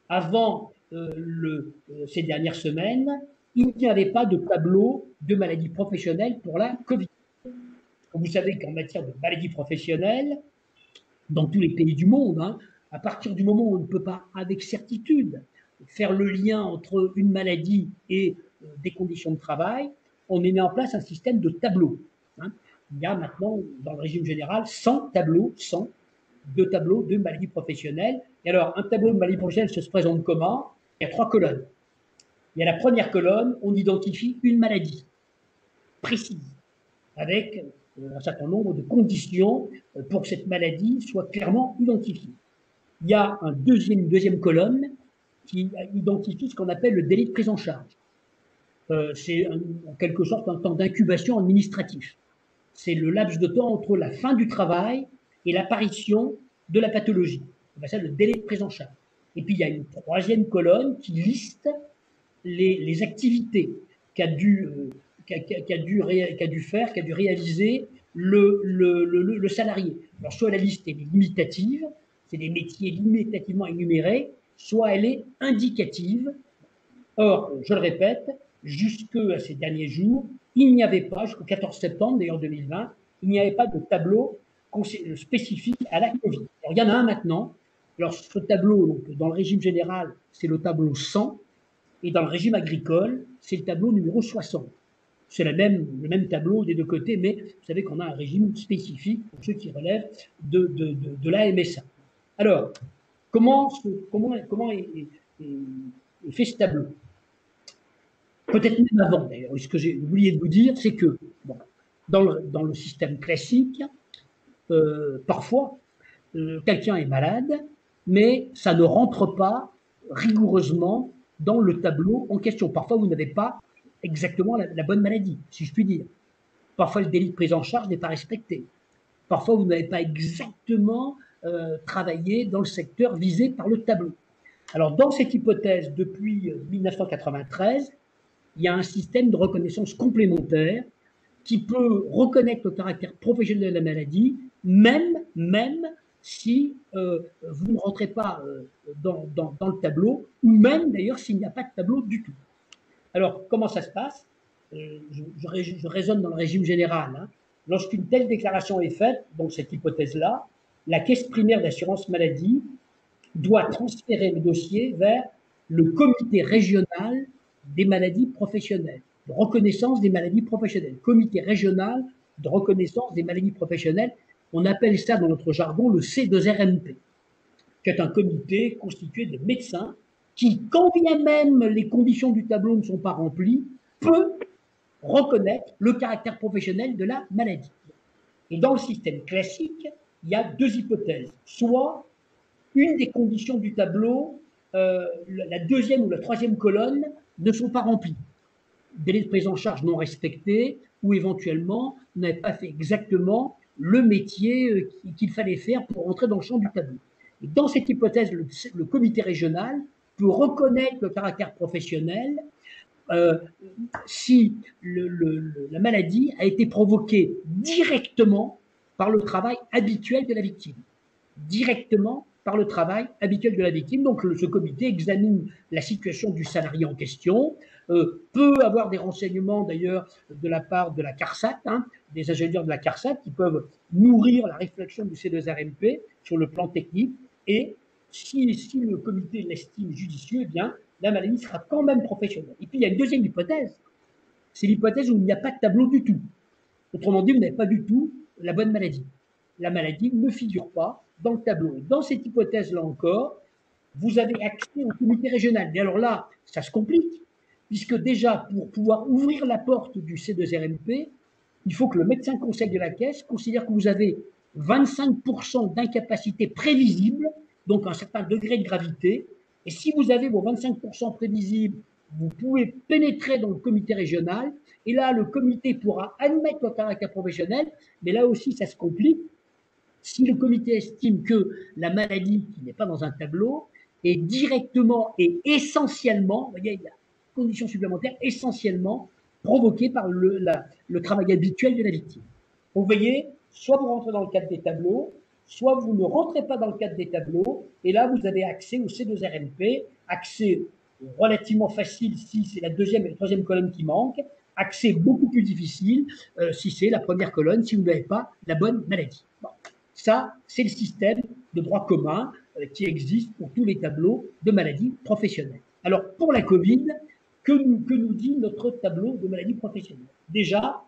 avant ces dernières semaines, il n'y avait pas de tableau de maladies professionnelles pour la Covid. Vous savez qu'en matière de maladies professionnelles, dans tous les pays du monde, hein, à partir du moment où on ne peut pas avec certitude faire le lien entre une maladie et des conditions de travail, on met en place un système de tableaux. Hein. Il y a maintenant, dans le régime général, 100 tableaux, 100 de tableaux de maladies professionnelles. Et alors, un tableau de maladie professionnelle se présente comment? Il y a 3 colonnes. Il y a la première colonne, on identifie une maladie précise, avec un certain nombre de conditions pour que cette maladie soit clairement identifiée. Il y a une deuxième colonne qui identifie ce qu'on appelle le délai de prise en charge. C'est en quelque sorte un temps d'incubation administratif. C'est le laps de temps entre la fin du travail et l'apparition de la pathologie. On appelle ça le délai de prise en charge. Et puis il y a une troisième colonne qui liste les activités qu'a dû réaliser le salarié. Alors, soit la liste est limitative, c'est des métiers limitativement énumérés, soit elle est indicative. Or, je le répète, jusqu'à ces derniers jours, il n'y avait pas, jusqu'au 14 septembre d'ailleurs 2020, il n'y avait pas de tableau spécifiques à la Covid. Alors, il y en a un maintenant. Alors, ce tableau, donc, dans le régime général, c'est le tableau 100, et dans le régime agricole, c'est le tableau numéro 60. C'est le même tableau des deux côtés, mais vous savez qu'on a un régime spécifique pour ceux qui relèvent de la MSA. Alors, comment est fait ce tableau? Peut-être même avant, d'ailleurs. Ce que j'ai oublié de vous dire, c'est que bon, dans le système classique, parfois, quelqu'un est malade, mais ça ne rentre pas rigoureusement dans le tableau en question. Parfois, vous n'avez pas exactement la bonne maladie, si je puis dire. Parfois, le délai de prise en charge n'est pas respecté. Parfois, vous n'avez pas exactement travaillé dans le secteur visé par le tableau. Alors, dans cette hypothèse, depuis 1993, il y a un système de reconnaissance complémentaire qui peut reconnaître le caractère professionnel de la maladie, même si vous ne rentrez pas dans le tableau, ou même d'ailleurs s'il n'y a pas de tableau du tout. Alors, comment ça se passe? Je raisonne dans le régime général. Hein. Lorsqu'une telle déclaration est faite, donc cette hypothèse-là, la caisse primaire d'assurance maladie doit transférer le dossier vers le comité régional des maladies professionnelles, de reconnaissance des maladies professionnelles, comité régional de reconnaissance des maladies professionnelles. On appelle ça dans notre jargon le C2RMP, qui est un comité constitué de médecins qui, quand bien même les conditions du tableau ne sont pas remplies, peut reconnaître le caractère professionnel de la maladie. Et dans le système classique, il y a deux hypothèses. Soit une des conditions du tableau, la deuxième ou la troisième colonne, ne sont pas remplies. Délai de prise en charge non respecté, ou éventuellement n'avait pas fait exactement le métier qu'il fallait faire pour rentrer dans le champ du tableau. Et dans cette hypothèse, le comité régional peut reconnaître le caractère professionnel si la maladie a été provoquée directement par le travail habituel de la victime. Directement par le travail habituel de la victime. Donc, ce comité examine la situation du salarié en question, peut avoir des renseignements d'ailleurs de la part de la CARSAT, hein, des ingénieurs de la CARSAT qui peuvent nourrir la réflexion du C2RMP sur le plan technique. Et si le comité l'estime judicieux, eh bien, la maladie sera quand même professionnelle. Et puis, il y a une deuxième hypothèse. C'est l'hypothèse où il n'y a pas de tableau du tout. Autrement dit, vous n'avez pas du tout la bonne maladie. La maladie ne figure pas dans le tableau. Et dans cette hypothèse-là encore, vous avez accès au comité régional. Et alors là, ça se complique, puisque déjà, pour pouvoir ouvrir la porte du C2RMP, il faut que le médecin conseil de la caisse considère que vous avez 25% d'incapacité prévisible, donc un certain degré de gravité. Et si vous avez vos 25% prévisibles, vous pouvez pénétrer dans le comité régional. Et là, le comité pourra admettre le caractère professionnel, mais là aussi, ça se complique. Si le comité estime que la maladie, qui n'est pas dans un tableau, est directement et essentiellement, vous voyez, il y a une condition supplémentaire, essentiellement provoquée par le travail habituel de la victime. Donc, vous voyez, soit vous rentrez dans le cadre des tableaux, soit vous ne rentrez pas dans le cadre des tableaux, et là, vous avez accès au C2RMP, accès relativement facile si c'est la deuxième et la troisième colonne qui manquent, accès beaucoup plus difficile si c'est la première colonne, si vous n'avez pas la bonne maladie. Bon. Ça, c'est le système de droit commun qui existe pour tous les tableaux de maladies professionnelles. Alors, pour la Covid, que nous dit notre tableau de maladies professionnelles? Déjà,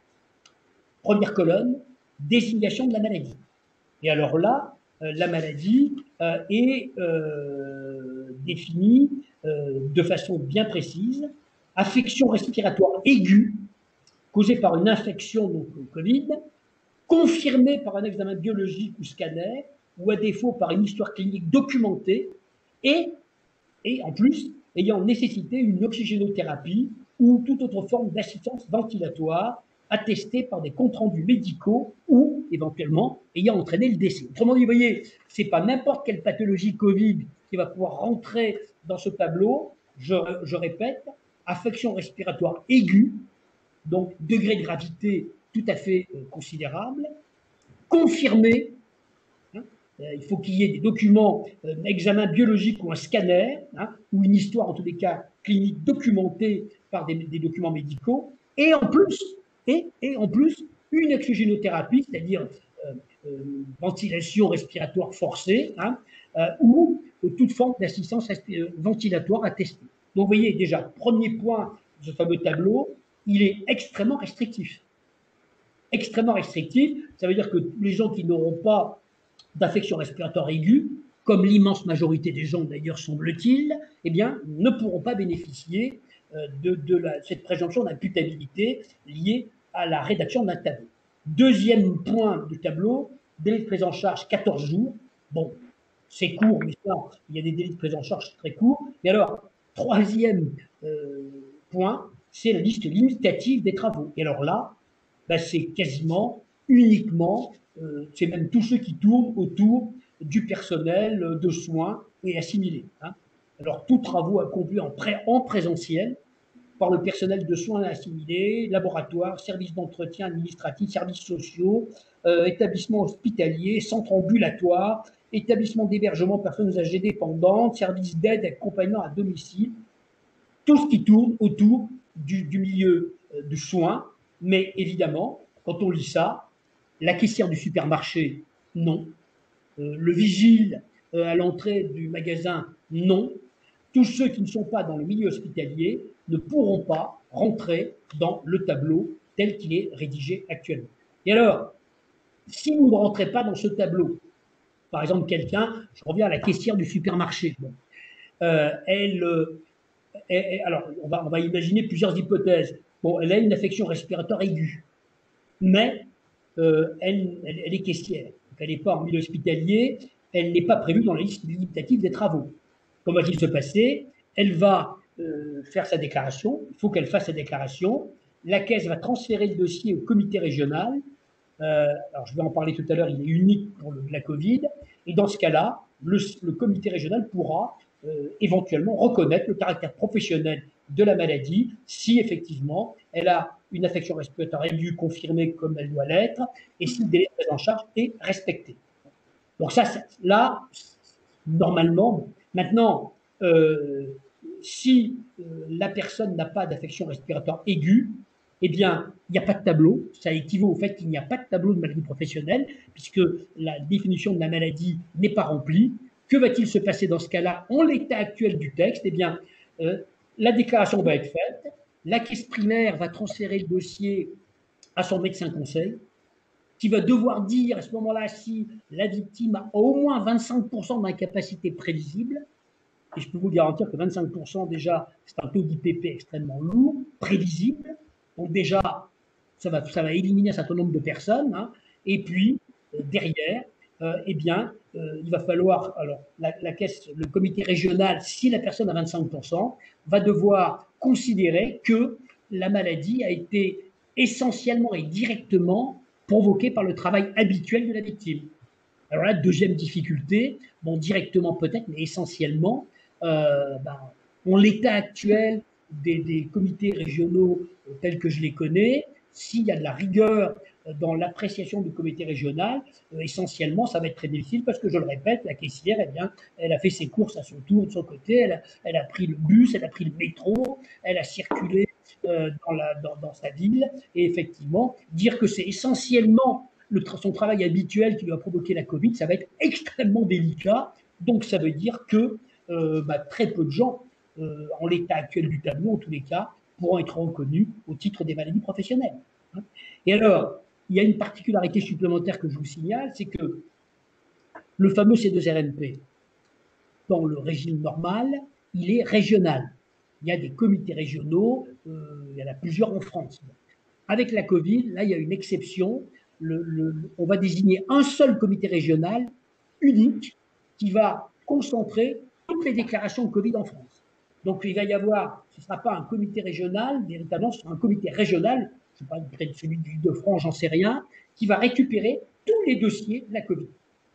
première colonne, désignation de la maladie. Et alors là, la maladie est définie de façon bien précise. Affection respiratoire aiguë causée par une infection, donc Covid, confirmée par un examen biologique ou scanner, ou à défaut par une histoire clinique documentée, et en plus ayant nécessité une oxygénothérapie ou toute autre forme d'assistance ventilatoire attestée par des comptes rendus médicaux ou éventuellement ayant entraîné le décès. Autrement dit, vous voyez, c'est pas n'importe quelle pathologie Covid qui va pouvoir rentrer dans ce tableau. Je répète, affection respiratoire aiguë, donc degré de gravité tout à fait considérable, confirmé. Hein, il faut qu'il y ait des documents, un examen biologique ou un scanner, hein, ou une histoire en tous les cas clinique documentée par des documents médicaux, et en plus une oxygénothérapie, c'est-à-dire ventilation respiratoire forcée, hein, ou toute forme d'assistance ventilatoire attestée. Donc vous voyez déjà, premier point de ce fameux tableau, il est extrêmement restrictif. Extrêmement restrictif, ça veut dire que les gens qui n'auront pas d'affection respiratoire aiguë, comme l'immense majorité des gens d'ailleurs semble-t-il, eh bien, ne pourront pas bénéficier de cette présomption d'imputabilité liée à la rédaction d'un tableau. Deuxième point du tableau, délai de prise en charge 14 jours. Bon, c'est court, mais ça, il y a des délais de prise en charge très courts. Et alors, troisième point, c'est la liste limitative des travaux. Et alors là, ben, c'est quasiment uniquement, c'est même tous ceux qui tournent autour du personnel de soins et assimilés. Hein. Alors, tous travaux accomplis en présentiel par le personnel de soins assimilés, laboratoires, services d'entretien administratif, services sociaux, établissements hospitaliers, centres ambulatoires, établissements d'hébergement personnes âgées dépendantes, services d'aide et accompagnement à domicile, tout ce qui tourne autour du milieu de soins. Mais évidemment, quand on lit ça, la caissière du supermarché, non. Le vigile à l'entrée du magasin, non. Tous ceux qui ne sont pas dans le milieu hospitalier ne pourront pas rentrer dans le tableau tel qu'il est rédigé actuellement. Et alors, si vous ne rentrez pas dans ce tableau, par exemple quelqu'un, je reviens à la caissière du supermarché, bon, alors on va imaginer plusieurs hypothèses. Bon, elle a une affection respiratoire aiguë, mais elle est caissière, donc elle n'est pas en milieu hospitalier, elle n'est pas prévue dans la liste limitative des travaux. Comment va-t-il se passer? Elle va faire sa déclaration, il faut qu'elle fasse sa déclaration, la caisse va transférer le dossier au comité régional, alors je vais en parler tout à l'heure, il est unique pour la Covid, et dans ce cas-là, le comité régional pourra éventuellement reconnaître le caractère professionnel de la maladie si effectivement elle a une affection respiratoire aiguë confirmée comme elle doit l'être et si le délai de prise en charge est respecté. Donc ça, là, normalement, maintenant, si la personne n'a pas d'affection respiratoire aiguë, eh bien, il n'y a pas de tableau. Ça équivaut au fait qu'il n'y a pas de tableau de maladie professionnelle, puisque la définition de la maladie n'est pas remplie. Que va-t-il se passer dans ce cas-là, en l'état actuel du texte? Eh bien, la déclaration va être faite, la caisse primaire va transférer le dossier à son médecin conseil, qui va devoir dire à ce moment-là si la victime a au moins 25% d'incapacité prévisible. Et je peux vous garantir que 25% déjà, c'est un taux d'IPP extrêmement lourd, prévisible. Donc déjà, ça va éliminer un certain nombre de personnes. Hein. Et puis, derrière, eh bien, il va falloir, alors la caisse, le comité régional, si la personne a 25%, va devoir considérer que la maladie a été essentiellement et directement provoquée par le travail habituel de la victime. Alors là, deuxième difficulté, bon, directement peut-être, mais essentiellement, en l'état actuel des comités régionaux tels que je les connais, s'il y a de la rigueur dans l'appréciation du comité régional, essentiellement, ça va être très difficile parce que, je le répète, la caissière, eh bien, elle a fait ses courses à son tour, de son côté, elle a pris le bus, elle a pris le métro, elle a circulé dans sa ville, et effectivement, dire que c'est essentiellement son travail habituel qui lui a provoqué la Covid, ça va être extrêmement délicat. Donc, ça veut dire que très peu de gens, en l'état actuel du tableau, en tous les cas, pourront être reconnus au titre des maladies professionnelles. Et alors, il y a une particularité supplémentaire que je vous signale, c'est que le fameux C2RNP, dans le régime normal, il est régional. Il y a des comités régionaux, il y en a plusieurs en France. Avec la Covid, là, il y a une exception. On va désigner un seul comité régional unique qui va concentrer toutes les déclarations de Covid en France. Donc, il va y avoir, ce ne sera pas un comité régional, véritablement, ce sera un comité régional, je ne sais pas, peut-être celui de France, j'en sais rien, qui va récupérer tous les dossiers de la Covid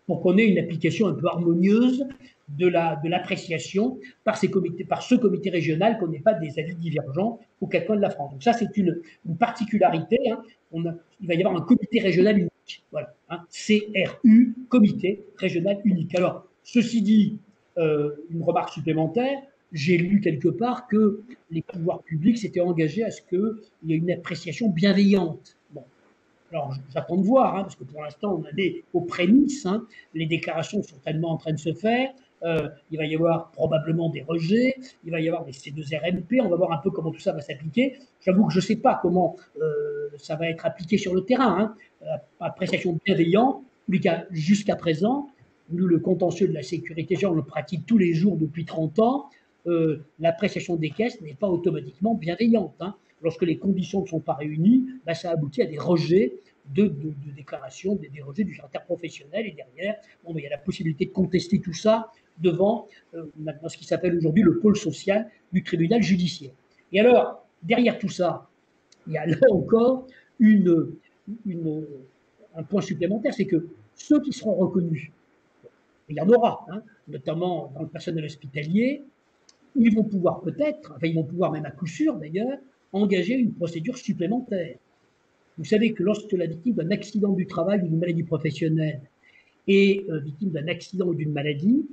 pour qu'on ait une application un peu harmonieuse de l'appréciation par ce comité régional, qu'on n'ait pas des avis divergents aux quatre coins de la France. Donc ça, c'est une particularité. Hein. Il va y avoir un comité régional unique. Voilà, hein. CRU, comité régional unique. Alors, ceci dit, une remarque supplémentaire, j'ai lu quelque part que les pouvoirs publics s'étaient engagés à ce qu'il y ait une appréciation bienveillante. Bon. Alors, j'attends de voir, hein, parce que pour l'instant, on en est aux prémices. Hein. Les déclarations sont tellement en train de se faire. Il va y avoir probablement des rejets, il va y avoir des C2RMP, on va voir un peu comment tout ça va s'appliquer. J'avoue que je ne sais pas comment ça va être appliqué sur le terrain. Hein. Appréciation bienveillante, en tous les cas, jusqu'à présent, nous, le contentieux de la sécurité sociale, on le pratique tous les jours depuis 30 ans. L'appréciation des caisses n'est pas automatiquement bienveillante. Hein. Lorsque les conditions ne sont pas réunies, ben, ça aboutit à des rejets de déclarations, des rejets du caractère professionnel. Et derrière, bon, ben, il y a la possibilité de contester tout ça devant maintenant ce qui s'appelle aujourd'hui le pôle social du tribunal judiciaire. Et alors, derrière tout ça, il y a là encore une, un point supplémentaire, c'est que ceux qui seront reconnus, il y en aura, hein, notamment dans le personnel hospitalier, ils vont pouvoir peut-être, enfin ils vont pouvoir même à coup sûr d'ailleurs, engager une procédure supplémentaire. Vous savez que lorsque la victime d'un accident du travail ou d'une maladie professionnelle est victime d'un accident ou d'une maladie,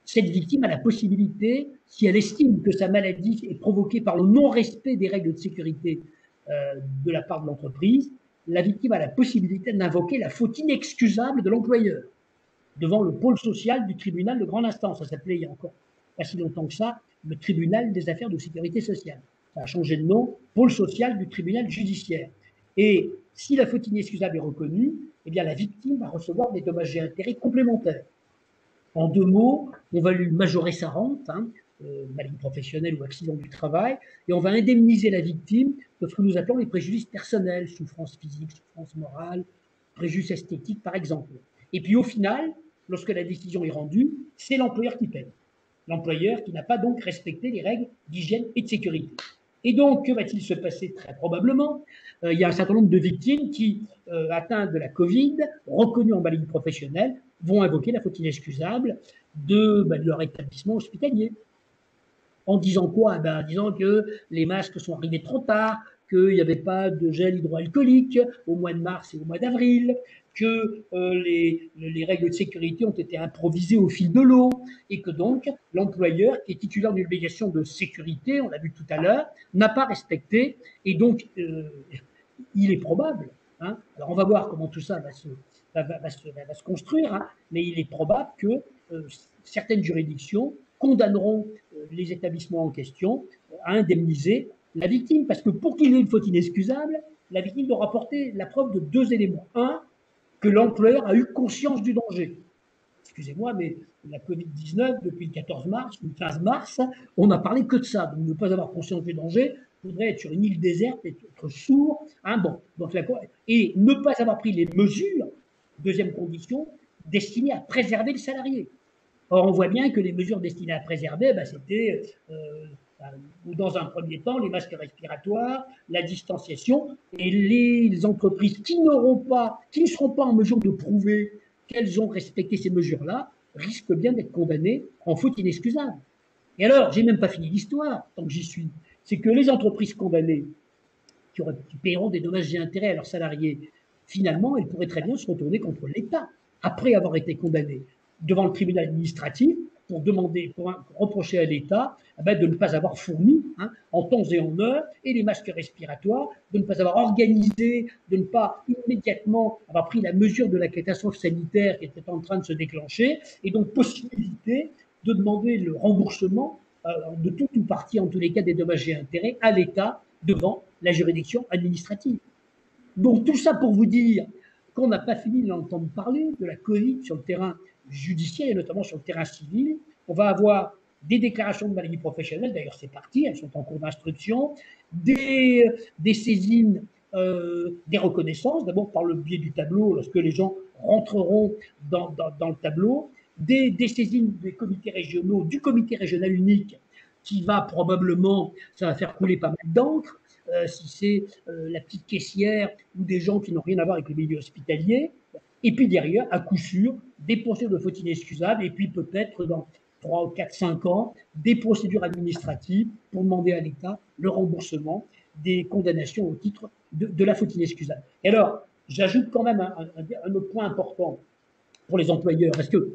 cette victime a la possibilité, si elle estime que sa maladie est provoquée par le non-respect des règles de sécurité de la part de l'entreprise, la victime a la possibilité d'invoquer la faute inexcusable de l'employeur devant le pôle social du tribunal de grande instance. Ça s'appelait il y a encore pas si longtemps que ça, le tribunal des affaires de sécurité sociale. Ça a changé de nom, pôle social du tribunal judiciaire. Et si la faute inexcusable est reconnue, eh bien la victime va recevoir des dommages et intérêts complémentaires. En deux mots, on va lui majorer sa rente, hein, maladie professionnelle ou accident du travail, et on va indemniser la victime de ce que nous appelons les préjudices personnels, souffrance physique, souffrance morale, préjudice esthétique par exemple. Et puis au final, lorsque la décision est rendue, c'est l'employeur qui paie. L'employeur qui n'a pas donc respecté les règles d'hygiène et de sécurité. Et donc, que va-t-il se passer? Très probablement, il y a un certain nombre de victimes qui, atteintes de la Covid, reconnues en maladie professionnelle, vont invoquer la faute inexcusable de leur établissement hospitalier. En disant quoi? En disant que les masques sont arrivés trop tard, qu'il n'y avait pas de gel hydroalcoolique au mois de mars et au mois d'avril, que les règles de sécurité ont été improvisées au fil de l'eau, et que donc l'employeur, qui est titulaire d'une obligation de sécurité, on l'a vu tout à l'heure, n'a pas respecté, et donc il est probable, hein, alors on va voir comment tout ça va se construire, hein, mais il est probable que certaines juridictions condamneront les établissements en question à indemniser la victime, parce que pour qu'il y ait une faute inexcusable, la victime doit rapporter la preuve de deux éléments. Un, que l'employeur a eu conscience du danger. Excusez-moi, mais la Covid-19, depuis le 14 mars ou le 15 mars, on n'a parlé que de ça. Donc, ne pas avoir conscience du danger, il faudrait être sur une île déserte, être sourd. Hein, bon, donc et ne pas avoir pris les mesures, deuxième condition, destinées à préserver le salarié. Or, on voit bien que les mesures destinées à préserver, c'était, dans un premier temps, les masques respiratoires, la distanciation, et les entreprises qui ne seront pas en mesure de prouver qu'elles ont respecté ces mesures-là, risquent bien d'être condamnées en faute inexcusable. Et alors, j'ai même pas fini l'histoire, tant que j'y suis, c'est que les entreprises condamnées, qui paieront des dommages et intérêts à leurs salariés, finalement, elles pourraient très bien se retourner contre l'État, après avoir été condamnées devant le tribunal administratif, pour reprocher à l'État de ne pas avoir fourni, hein, en temps et en heure, et les masques respiratoires, de ne pas avoir organisé, de ne pas immédiatement avoir pris la mesure de la catastrophe sanitaire qui était en train de se déclencher, et donc possibilité de demander le remboursement de tout ou partie, en tous les cas, des dommages et intérêts à l'État devant la juridiction administrative. Donc tout ça pour vous dire qu'on n'a pas fini d'entendre parler de la Covid sur le terrain judiciaire et notamment sur le terrain civil. On va avoir des déclarations de maladie professionnelle, d'ailleurs c'est parti, elles sont en cours d'instruction, des saisines, des reconnaissances, d'abord par le biais du tableau, lorsque les gens rentreront dans le tableau, des saisines des comités régionaux, du comité régional unique, qui va probablement, ça va faire couler pas mal d'encre, si c'est la petite caissière ou des gens qui n'ont rien à voir avec le milieu hospitalier. Et puis derrière, à coup sûr, des procédures de faute inexcusable, et puis peut-être dans 3, 4, 5 ans, des procédures administratives pour demander à l'État le remboursement des condamnations au titre de la faute inexcusable. Et alors, j'ajoute quand même un autre point important pour les employeurs, parce que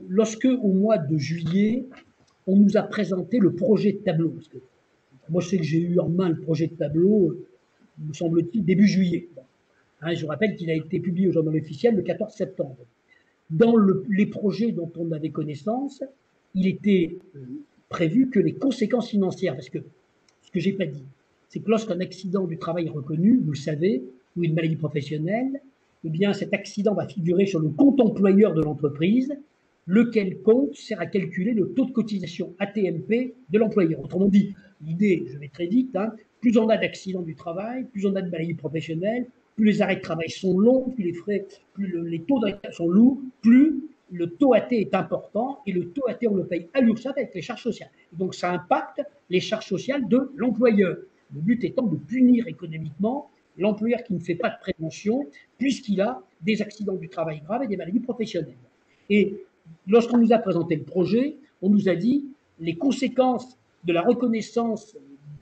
lorsque, au mois de juillet, on nous a présenté le projet de tableau, parce que moi, je sais que j'ai eu en main le projet de tableau, me semble-t-il, début juillet. Hein, je vous rappelle qu'il a été publié au Journal officiel le 14 septembre. Dans les projets dont on avait connaissance, il était prévu que les conséquences financières, parce que ce que j'ai pas dit, c'est que lorsqu'un accident du travail est reconnu, vous le savez, ou une maladie professionnelle, eh bien cet accident va figurer sur le compte employeur de l'entreprise, lequel compte sert à calculer le taux de cotisation AT-MP de l'employeur. Autrement dit, l'idée, je vais très vite, hein, plus on a d'accidents du travail, plus on a de maladies professionnelles, plus les arrêts de travail sont longs, plus les frais, plus les taux d'arrêt sont lourds, plus le taux AT est important, et le taux AT, on le paye à l'URSSAF avec les charges sociales. Et donc ça impacte les charges sociales de l'employeur. Le but étant de punir économiquement l'employeur qui ne fait pas de prévention, puisqu'il a des accidents du travail graves et des maladies professionnelles. Et lorsqu'on nous a présenté le projet, on nous a dit les conséquences de la reconnaissance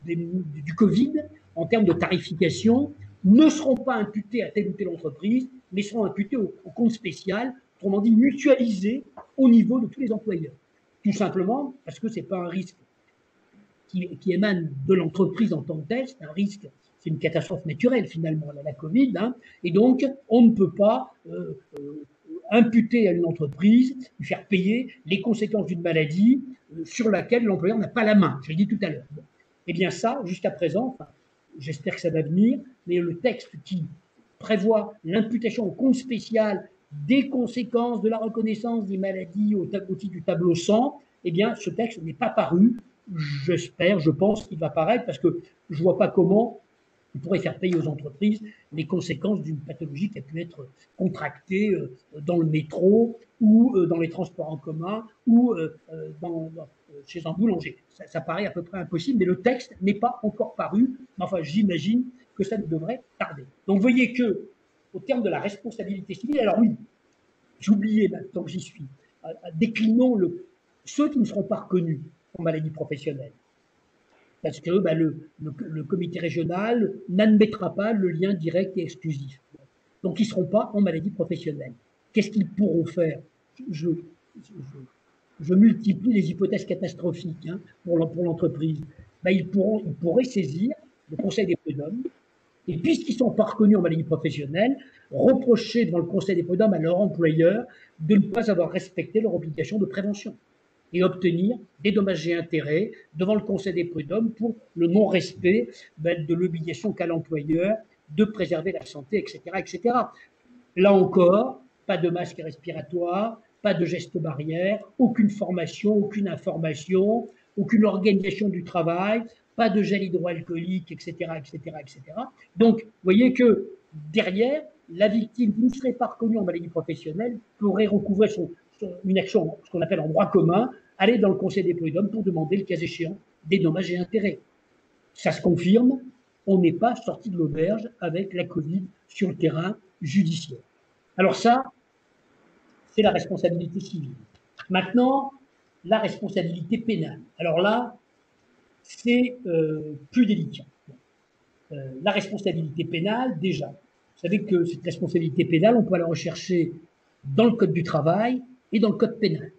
du Covid en termes de tarification ne seront pas imputées à telle ou telle entreprise, mais seront imputées au compte spécial, autrement dit mutualisées au niveau de tous les employeurs. Tout simplement parce que ce n'est pas un risque qui émane de l'entreprise en tant que telle, c'est un risque, c'est une catastrophe naturelle finalement, la Covid, hein, et donc on ne peut pas imputer à une entreprise, lui faire payer les conséquences d'une maladie sur laquelle l'employeur n'a pas la main. Je l'ai dit tout à l'heure. Bon. Eh bien ça, jusqu'à présent, enfin, j'espère que ça va venir, mais le texte qui prévoit l'imputation au compte spécial des conséquences de la reconnaissance des maladies au titre du tableau 100, eh bien ce texte n'est pas paru. J'espère, je pense qu'il va paraître parce que je ne vois pas comment on pourrait faire payer aux entreprises les conséquences d'une pathologie qui a pu être contractée dans le métro ou dans les transports en commun ou chez un boulanger. Ça paraît à peu près impossible, mais le texte n'est pas encore paru. Mais enfin, j'imagine que ça ne devrait tarder. Donc, vous voyez que, au terme de la responsabilité civile, alors oui, j'oubliais maintenant que j'y suis, déclinons ceux qui ne seront pas reconnus en maladie professionnelle. Parce que le comité régional n'admettra pas le lien direct et exclusif. Donc, ils ne seront pas en maladie professionnelle. Qu'est-ce qu'ils pourront faire? Je multiplie les hypothèses catastrophiques hein, pour l'entreprise. Ben, ils pourraient saisir le Conseil des prud'hommes et puisqu'ils ne sont pas reconnus en maladie professionnelle, reprocher devant le Conseil des prud'hommes à leur employeur de ne pas avoir respecté leur obligation de prévention et obtenir des dommages et intérêts devant le Conseil des prud'hommes pour le non-respect de l'obligation qu'a l'employeur de préserver la santé, etc., etc. Là encore, pas de masque respiratoire, pas de gestes barrières, aucune formation, aucune information, aucune organisation du travail, pas de gel hydroalcoolique, etc., etc., etc. Donc, vous voyez que derrière, la victime qui ne serait pas reconnue en maladie professionnelle pourrait recouvrer une action, ce qu'on appelle en droit commun, aller dans le Conseil des prud'hommes pour demander, le cas échéant, des dommages et intérêts. Ça se confirme, on n'est pas sorti de l'auberge avec la Covid sur le terrain judiciaire. Alors ça, c'est la responsabilité civile. Maintenant, la responsabilité pénale. Alors là, c'est plus délicat. La responsabilité pénale, déjà, vous savez que cette responsabilité pénale, on peut la rechercher dans le Code du travail et dans le Code pénal.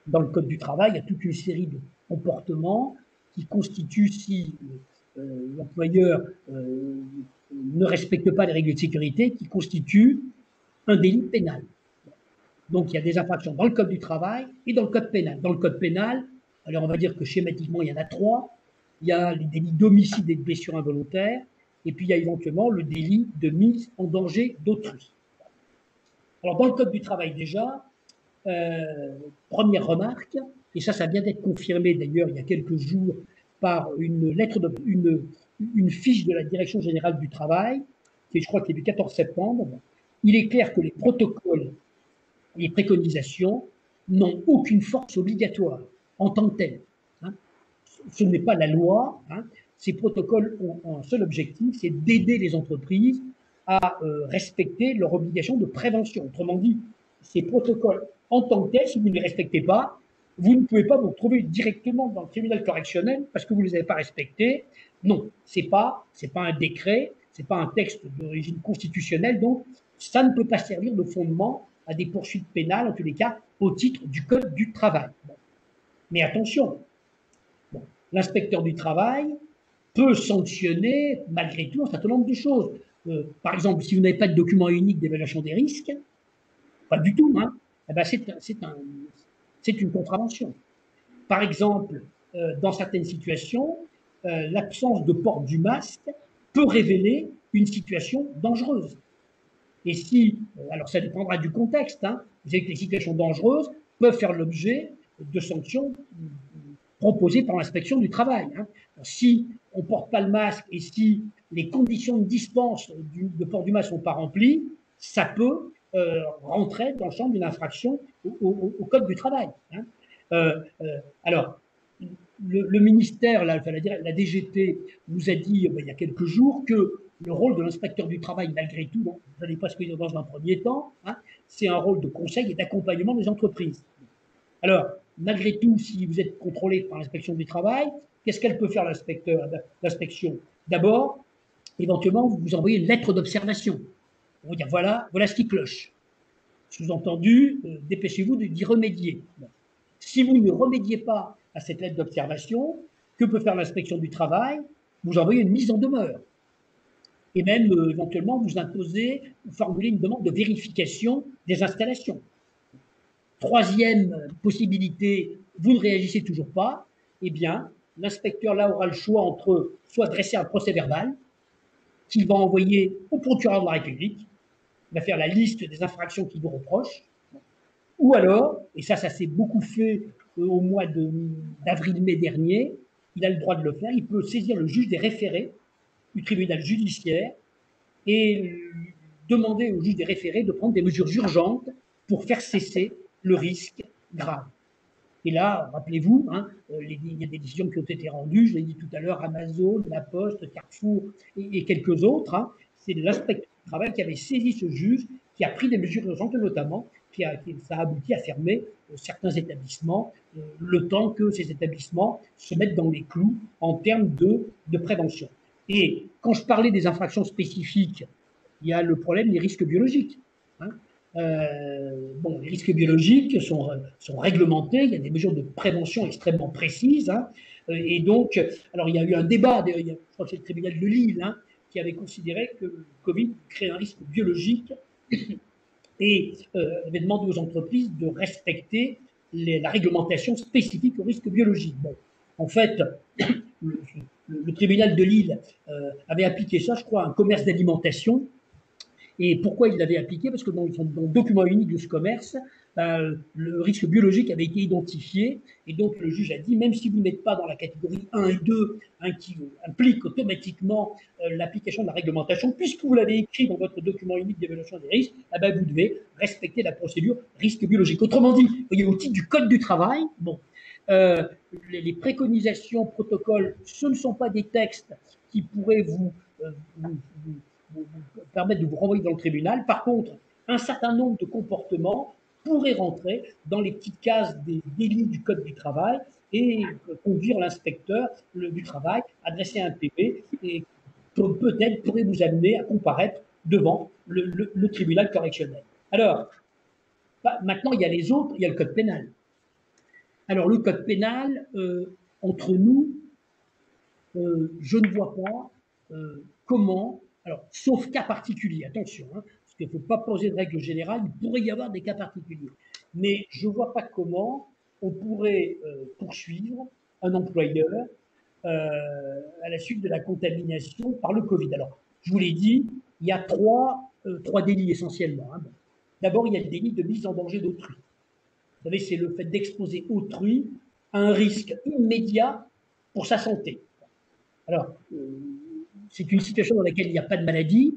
Dans le Code du travail, il y a toute une série de comportements qui constituent, si l'employeur ne respecte pas les règles de sécurité, qui constituent un délit pénal. Donc il y a des infractions dans le Code du travail et dans le Code pénal. Dans le Code pénal, alors on va dire que schématiquement, il y en a 3. Il y a les délits d'homicide et de blessure involontaire, et puis il y a éventuellement le délit de mise en danger d'autrui. Alors dans le Code du travail déjà, première remarque, et ça vient d'être confirmé d'ailleurs il y a quelques jours par une lettre, une fiche de la Direction générale du travail, qui je crois qui est du 14 septembre, il est clair que les protocoles, les préconisations n'ont aucune force obligatoire en tant que telles. Hein. Ce n'est pas la loi. Hein. Ces protocoles ont un seul objectif, c'est d'aider les entreprises à respecter leurs obligations de prévention. Autrement dit, ces protocoles en tant que tels, si vous ne les respectez pas, vous ne pouvez pas vous retrouver directement dans le tribunal correctionnel parce que vous ne les avez pas respectés. Non, c'est pas un décret, c'est pas un texte d'origine constitutionnelle, donc ça ne peut pas servir de fondement à des poursuites pénales, en tous les cas, au titre du Code du travail. Bon. Mais attention, l'inspecteur du travail peut sanctionner malgré tout un certain nombre de choses. Par exemple, si vous n'avez pas de document unique d'évaluation des risques, pas du tout, hein, eh ben c'est une contravention. Par exemple, dans certaines situations, l'absence de port du masque peut révéler une situation dangereuse. Et si, alors ça dépendra du contexte, hein, vous savez que les situations dangereuses peuvent faire l'objet de sanctions proposées par l'inspection du travail. Hein. Si on ne porte pas le masque et si les conditions de dispense de port du masque ne sont pas remplies, ça peut rentrer dans le champ d'une infraction au Code du travail. Hein. Alors, le ministère, la DGT, nous a dit il y a quelques jours que le rôle de l'inspecteur du travail, malgré tout, vous n'allez pas ce qu'il y a dans un premier temps, hein, c'est un rôle de conseil et d'accompagnement des entreprises. Alors, malgré tout, si vous êtes contrôlé par l'inspection du travail, qu'est-ce qu'elle peut faire l'inspection? D'abord, éventuellement, vous envoyez une lettre d'observation. On va dire voilà ce qui cloche. Sous-entendu, dépêchez-vous d'y remédier. Bon. Si vous ne remédiez pas à cette lettre d'observation, que peut faire l'inspection du travail? Vous envoyez une mise en demeure. Et même éventuellement vous imposez, vous formulez une demande de vérification des installations. Troisième possibilité, vous ne réagissez toujours pas, eh bien, l'inspecteur là aura le choix entre soit dresser un procès verbal qu'il va envoyer au procureur de la République, il va faire la liste des infractions qu'il vous reproche, ou alors, et ça s'est beaucoup fait au mois d'avril-mai dernier, il a le droit de le faire, il peut saisir le juge des référés du tribunal judiciaire et demander au juge des référés de prendre des mesures urgentes pour faire cesser le risque grave. Et là, rappelez-vous, hein, il y a des décisions qui ont été rendues, je l'ai dit tout à l'heure, Amazon, La Poste, Carrefour et quelques autres. Hein, c'est l'inspecteur du travail qui avait saisi ce juge, qui a pris des mesures urgentes, notamment, ça a abouti à fermer certains établissements, le temps que ces établissements se mettent dans les clous en termes de prévention. Et quand je parlais des infractions spécifiques, il y a le problème des risques biologiques. Hein. Bon, les risques biologiques sont réglementés, il y a des mesures de prévention extrêmement précises. Hein, et donc, alors il y a eu un débat, je crois que c'est le tribunal de Lille, hein, qui avait considéré que le Covid crée un risque biologique et avait demandé aux entreprises de respecter la réglementation spécifique aux risques biologiques. Bon, en fait, le tribunal de Lille avait appliqué ça, je crois, à un commerce d'alimentation. Et pourquoi il l'avait appliqué? Parce que dans le document unique de ce commerce, le risque biologique avait été identifié. Et donc, le juge a dit, même si vous n'êtes pas dans la catégorie 1 et 2, hein, qui implique automatiquement l'application de la réglementation, puisque vous l'avez écrit dans votre document unique d'évaluation des risques, eh ben, vous devez respecter la procédure risque biologique. Autrement dit, vous voyez, au titre du Code du travail, bon, les préconisations, protocoles, ce ne sont pas des textes qui pourraient vous permettre de vous renvoyer dans le tribunal. Par contre, un certain nombre de comportements pourraient rentrer dans les petites cases des délits du Code du travail et conduire l'inspecteur du travail à dresser un PV et peut-être pourrait vous amener à comparaître devant le tribunal correctionnel. Alors, maintenant, il y a les autres, il y a le Code pénal. Alors, le Code pénal, entre nous, je ne vois pas comment, alors, sauf cas particuliers, attention, hein, parce qu'il ne faut pas poser de règle générale, il pourrait y avoir des cas particuliers. Mais je ne vois pas comment on pourrait poursuivre un employeur à la suite de la contamination par le Covid. Alors, je vous l'ai dit, il y a trois délits essentiellement. Hein. D'abord, il y a le délit de mise en danger d'autrui. Vous savez, c'est le fait d'exposer autrui à un risque immédiat pour sa santé. Alors, c'est une situation dans laquelle il n'y a pas de maladie,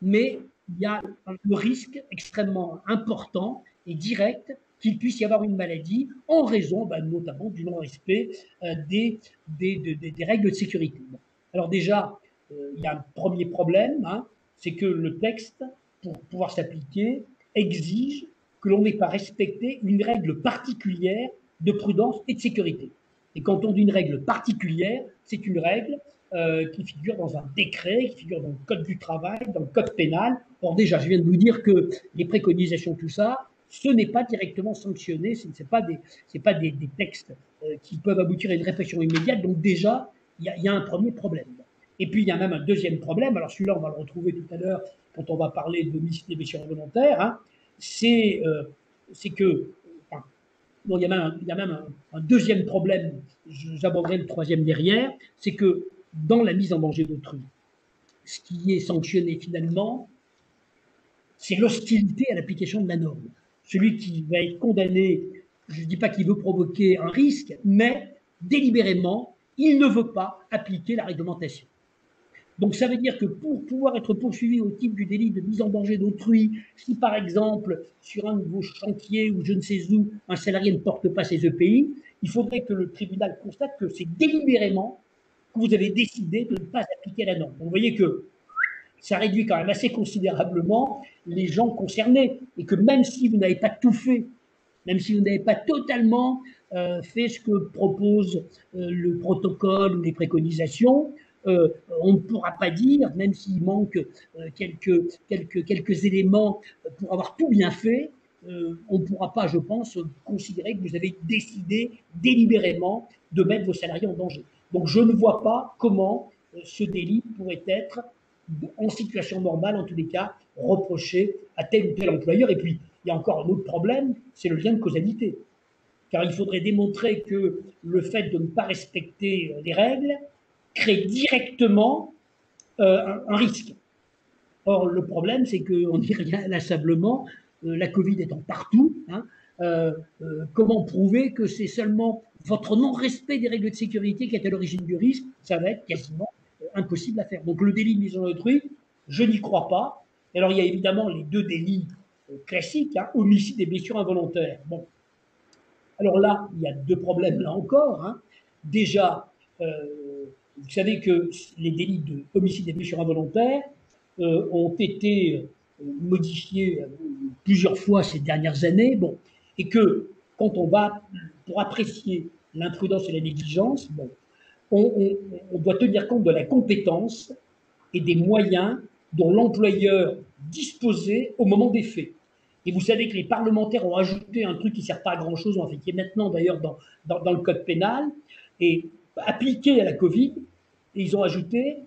mais il y a le risque extrêmement important et direct qu'il puisse y avoir une maladie en raison notamment du non-respect des règles de sécurité. Bon. Alors déjà, il y a un premier problème, hein, c'est que le texte, pour pouvoir s'appliquer, exige que l'on n'ait pas respecté une règle particulière de prudence et de sécurité. Et quand on dit une règle particulière, c'est une règle qui figure dans un décret, qui figure dans le Code du travail, dans le Code pénal. Or déjà, je viens de vous dire que les préconisations, tout ça, ce n'est pas directement sanctionné, ce n'est pas des textes qui peuvent aboutir à une répression immédiate. Donc déjà, il y a un premier problème. Et puis, il y a même un deuxième problème. Alors, celui-là, on va le retrouver tout à l'heure quand on va parler d'homicide et blessures involontaires. Hein. C'est que, enfin, bon, il y a même un deuxième problème. J'aborderai le troisième derrière. C'est que dans la mise en danger d'autrui, ce qui est sanctionné finalement, c'est l'hostilité à l'application de la norme. Celui qui va être condamné, je ne dis pas qu'il veut provoquer un risque, mais délibérément, il ne veut pas appliquer la réglementation. Donc ça veut dire que pour pouvoir être poursuivi au titre du délit de mise en danger d'autrui, si par exemple sur un de vos chantiers ou je ne sais où, un salarié ne porte pas ses EPI, il faudrait que le tribunal constate que c'est délibérément que vous avez décidé de ne pas appliquer la norme. Donc vous voyez que ça réduit quand même assez considérablement les gens concernés et que même si vous n'avez pas tout fait, même si vous n'avez pas totalement fait ce que propose le protocole ou les préconisations, on ne pourra pas dire, même s'il manque quelques éléments pour avoir tout bien fait, on ne pourra pas, je pense, considérer que vous avez décidé délibérément de mettre vos salariés en danger. Donc je ne vois pas comment ce délit pourrait être, en situation normale en tous les cas, reproché à tel ou tel employeur. Et puis, il y a encore un autre problème, c'est le lien de causalité. Car il faudrait démontrer que le fait de ne pas respecter les règles crée directement un risque. Or, le problème, c'est qu'on y revient inlassablement, la Covid étant partout, hein, comment prouver que c'est seulement votre non-respect des règles de sécurité qui est à l'origine du risque? Ça va être quasiment impossible à faire. Donc le délit de mise en autrui, je n'y crois pas. Et alors il y a évidemment les deux délits classiques, hein, homicide et blessures involontaires. Bon, alors là, il y a deux problèmes là encore. Hein. Déjà, vous savez que les délits de homicide et blessures involontaires ont été modifiés plusieurs fois ces dernières années. Bon, et que quand on va, pour apprécier l'imprudence et la négligence, bon, on doit tenir compte de la compétence et des moyens dont l'employeur disposait au moment des faits. Et vous savez que les parlementaires ont ajouté un truc qui ne sert pas à grand-chose, en fait, qui est maintenant d'ailleurs dans le code pénal, et appliqué à la Covid, et ils ont ajouté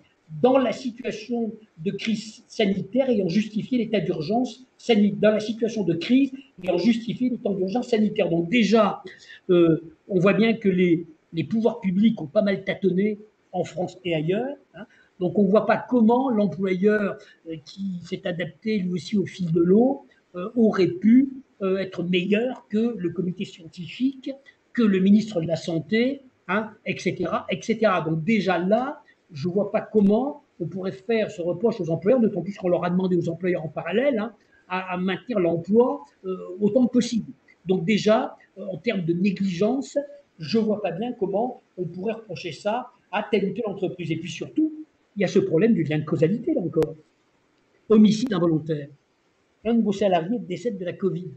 dans la situation de crise sanitaire ayant justifié l'état d'urgence sanitaire, dans la situation de crise ayant justifié l'état d'urgence sanitaire. Donc déjà, on voit bien que les pouvoirs publics ont pas mal tâtonné en France et ailleurs. Hein. Donc on ne voit pas comment l'employeur qui s'est adapté lui aussi au fil de l'eau aurait pu être meilleur que le comité scientifique, que le ministre de la Santé, hein, etc., etc. Donc déjà là, je ne vois pas comment on pourrait faire ce reproche aux employeurs, d'autant plus qu'on leur a demandé aux employeurs en parallèle hein, à maintenir l'emploi autant que possible. Donc déjà, en termes de négligence, je ne vois pas bien comment on pourrait reprocher ça à telle ou telle entreprise. Et puis surtout, il y a ce problème du lien de causalité, là encore. Homicide involontaire. Un de vos salariés décède de la Covid.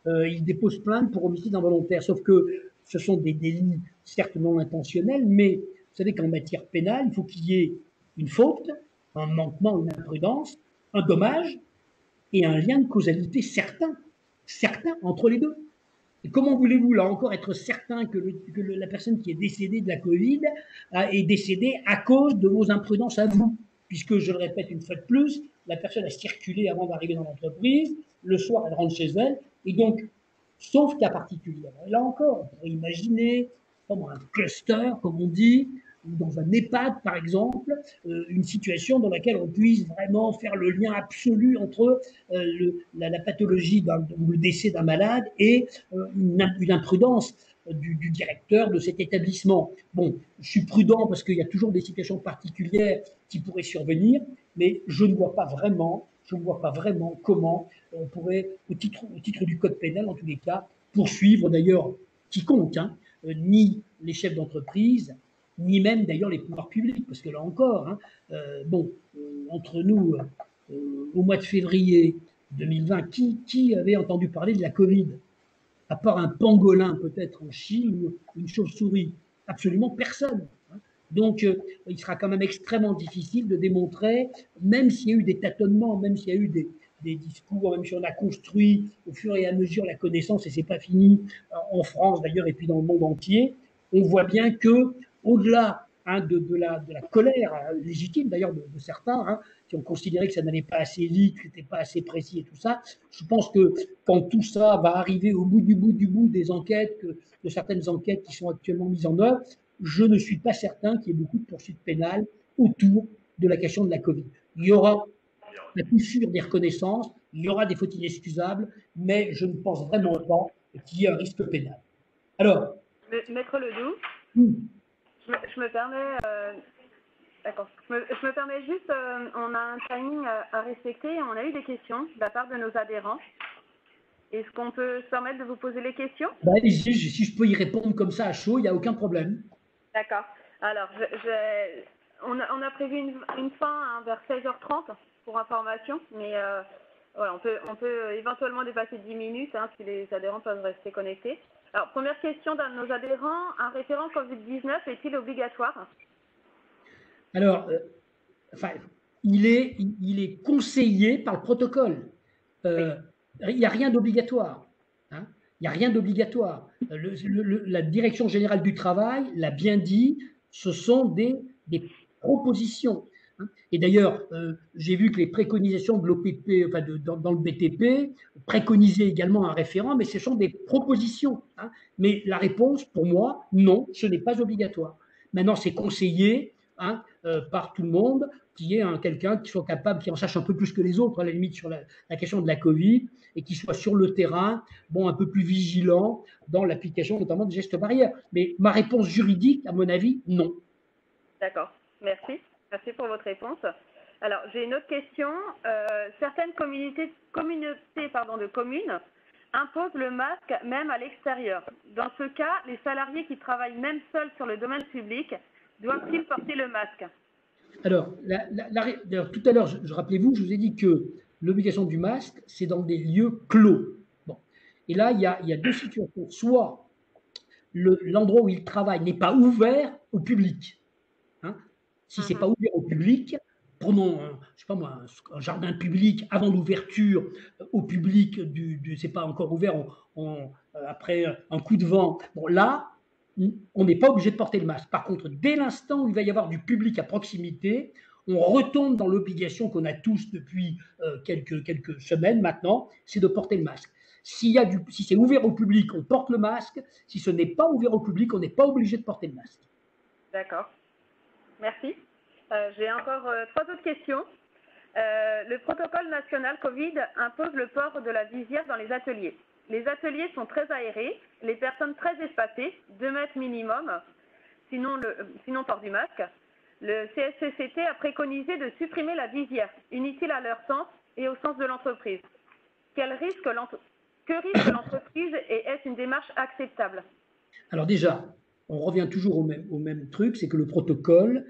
Il dépose plainte pour homicide involontaire, sauf que ce sont des délits certes non intentionnels, mais vous savez qu'en matière pénale, il faut qu'il y ait une faute, un manquement, une imprudence, un dommage et un lien de causalité certain entre les deux. Et comment voulez-vous, là encore, être certain que la personne qui est décédée de la Covid est décédée à cause de vos imprudences à vous? Puisque, je le répète une fois de plus, la personne a circulé avant d'arriver dans l'entreprise, le soir, elle rentre chez elle, et donc, sauf cas particulier. Là encore, on pourrait imaginer, comme un cluster, comme on dit, ou dans un EHPAD, par exemple, une situation dans laquelle on puisse vraiment faire le lien absolu entre la pathologie ou le décès d'un malade et une imprudence du directeur de cet établissement. Bon, je suis prudent parce qu'il y a toujours des situations particulières qui pourraient survenir, mais je ne vois pas vraiment comment on pourrait, au titre du code pénal en tous les cas, poursuivre d'ailleurs quiconque, hein, ni les chefs d'entreprise, ni même d'ailleurs les pouvoirs publics, parce que là encore, hein, entre nous, au mois de février 2020, qui avait entendu parler de la Covid? À part un pangolin peut-être en Chine, une chauve-souris, absolument personne. Hein. Donc, il sera quand même extrêmement difficile de démontrer, même s'il y a eu des tâtonnements, même s'il y a eu des discours, même si on a construit au fur et à mesure la connaissance, et c'est pas fini en France d'ailleurs, et puis dans le monde entier, on voit bien que, au-delà hein, de la colère légitime d'ailleurs de certains, hein, qui ont considéré que ça n'allait pas assez vite, que c'était pas assez précis et tout ça. Je pense que quand tout ça va arriver au bout des enquêtes, de certaines enquêtes qui sont actuellement mises en œuvre, je ne suis pas certain qu'il y ait beaucoup de poursuites pénales autour de la question de la Covid. Il y aura à coup sûr des reconnaissances, il y aura des fautes inexcusables, mais je ne pense vraiment pas qu'il y ait un risque pénal. Alors, Maître Ledoux, je me permets, d'accord. Je me permets juste, on a un timing à respecter et on a eu des questions de la part de nos adhérents. Est-ce qu'on peut se permettre de vous poser les questions? Bah, si je peux y répondre comme ça à chaud, il n'y a aucun problème. D'accord. Alors, on a prévu une fin hein, vers 16h30 pour information, mais voilà, on peut éventuellement dépasser 10 minutes hein, si les adhérents peuvent rester connectés. Alors, première question d'un de nos adhérents, un référent Covid-19 est-il obligatoire? Alors, enfin, il est conseillé par le protocole. Il n'y a rien d'obligatoire. Hein. Il n'y a rien d'obligatoire. La Direction générale du travail l'a bien dit, ce sont des propositions. Hein. Et d'ailleurs, j'ai vu que les préconisations de l'OPP, enfin dans le BTP, préconisaient également un référent, mais ce sont des propositions. Hein. Mais la réponse, pour moi, non, ce n'est pas obligatoire. Maintenant, c'est conseillé hein, par tout le monde, qu'il y ait quelqu'un qui soit capable, qui en sache un peu plus que les autres, à la limite, sur la question de la Covid, et qui soit sur le terrain, bon, un peu plus vigilant dans l'application notamment des gestes barrières. Mais ma réponse juridique, à mon avis, non. D'accord, merci. Merci pour votre réponse. Alors, j'ai une autre question. Certaines communautés de communes imposent le masque même à l'extérieur. Dans ce cas, les salariés qui travaillent même seuls sur le domaine public doivent-ils porter le masque? Alors, tout à l'heure, rappelez-vous, je vous ai dit que l'obligation du masque, c'est dans des lieux clos. Bon. Et là, il y a deux situations. Soit l'endroit où il travaille n'est pas ouvert au public. Hein. Si ce n'est pas ouvert au public, prenons, je sais pas moi, un jardin public avant l'ouverture au public, c'est pas encore ouvert après un coup de vent. Bon, là, on n'est pas obligé de porter le masque. Par contre, dès l'instant où il va y avoir du public à proximité, on retombe dans l'obligation qu'on a tous depuis quelques semaines maintenant, c'est de porter le masque. Si c'est ouvert au public, on porte le masque. Si ce n'est pas ouvert au public, on n'est pas obligé de porter le masque. D'accord. Merci. J'ai encore 3 autres questions. Le protocole national Covid impose le port de la visière dans les ateliers. Les ateliers sont très aérés, les personnes très espacées, 2 mètres minimum, sinon port du masque. Le CSCCT a préconisé de supprimer la visière, inutile à leur sens et au sens de l'entreprise. Que risque l'entreprise et est-ce une démarche acceptable? Alors déjà, on revient toujours au même truc, c'est que le protocole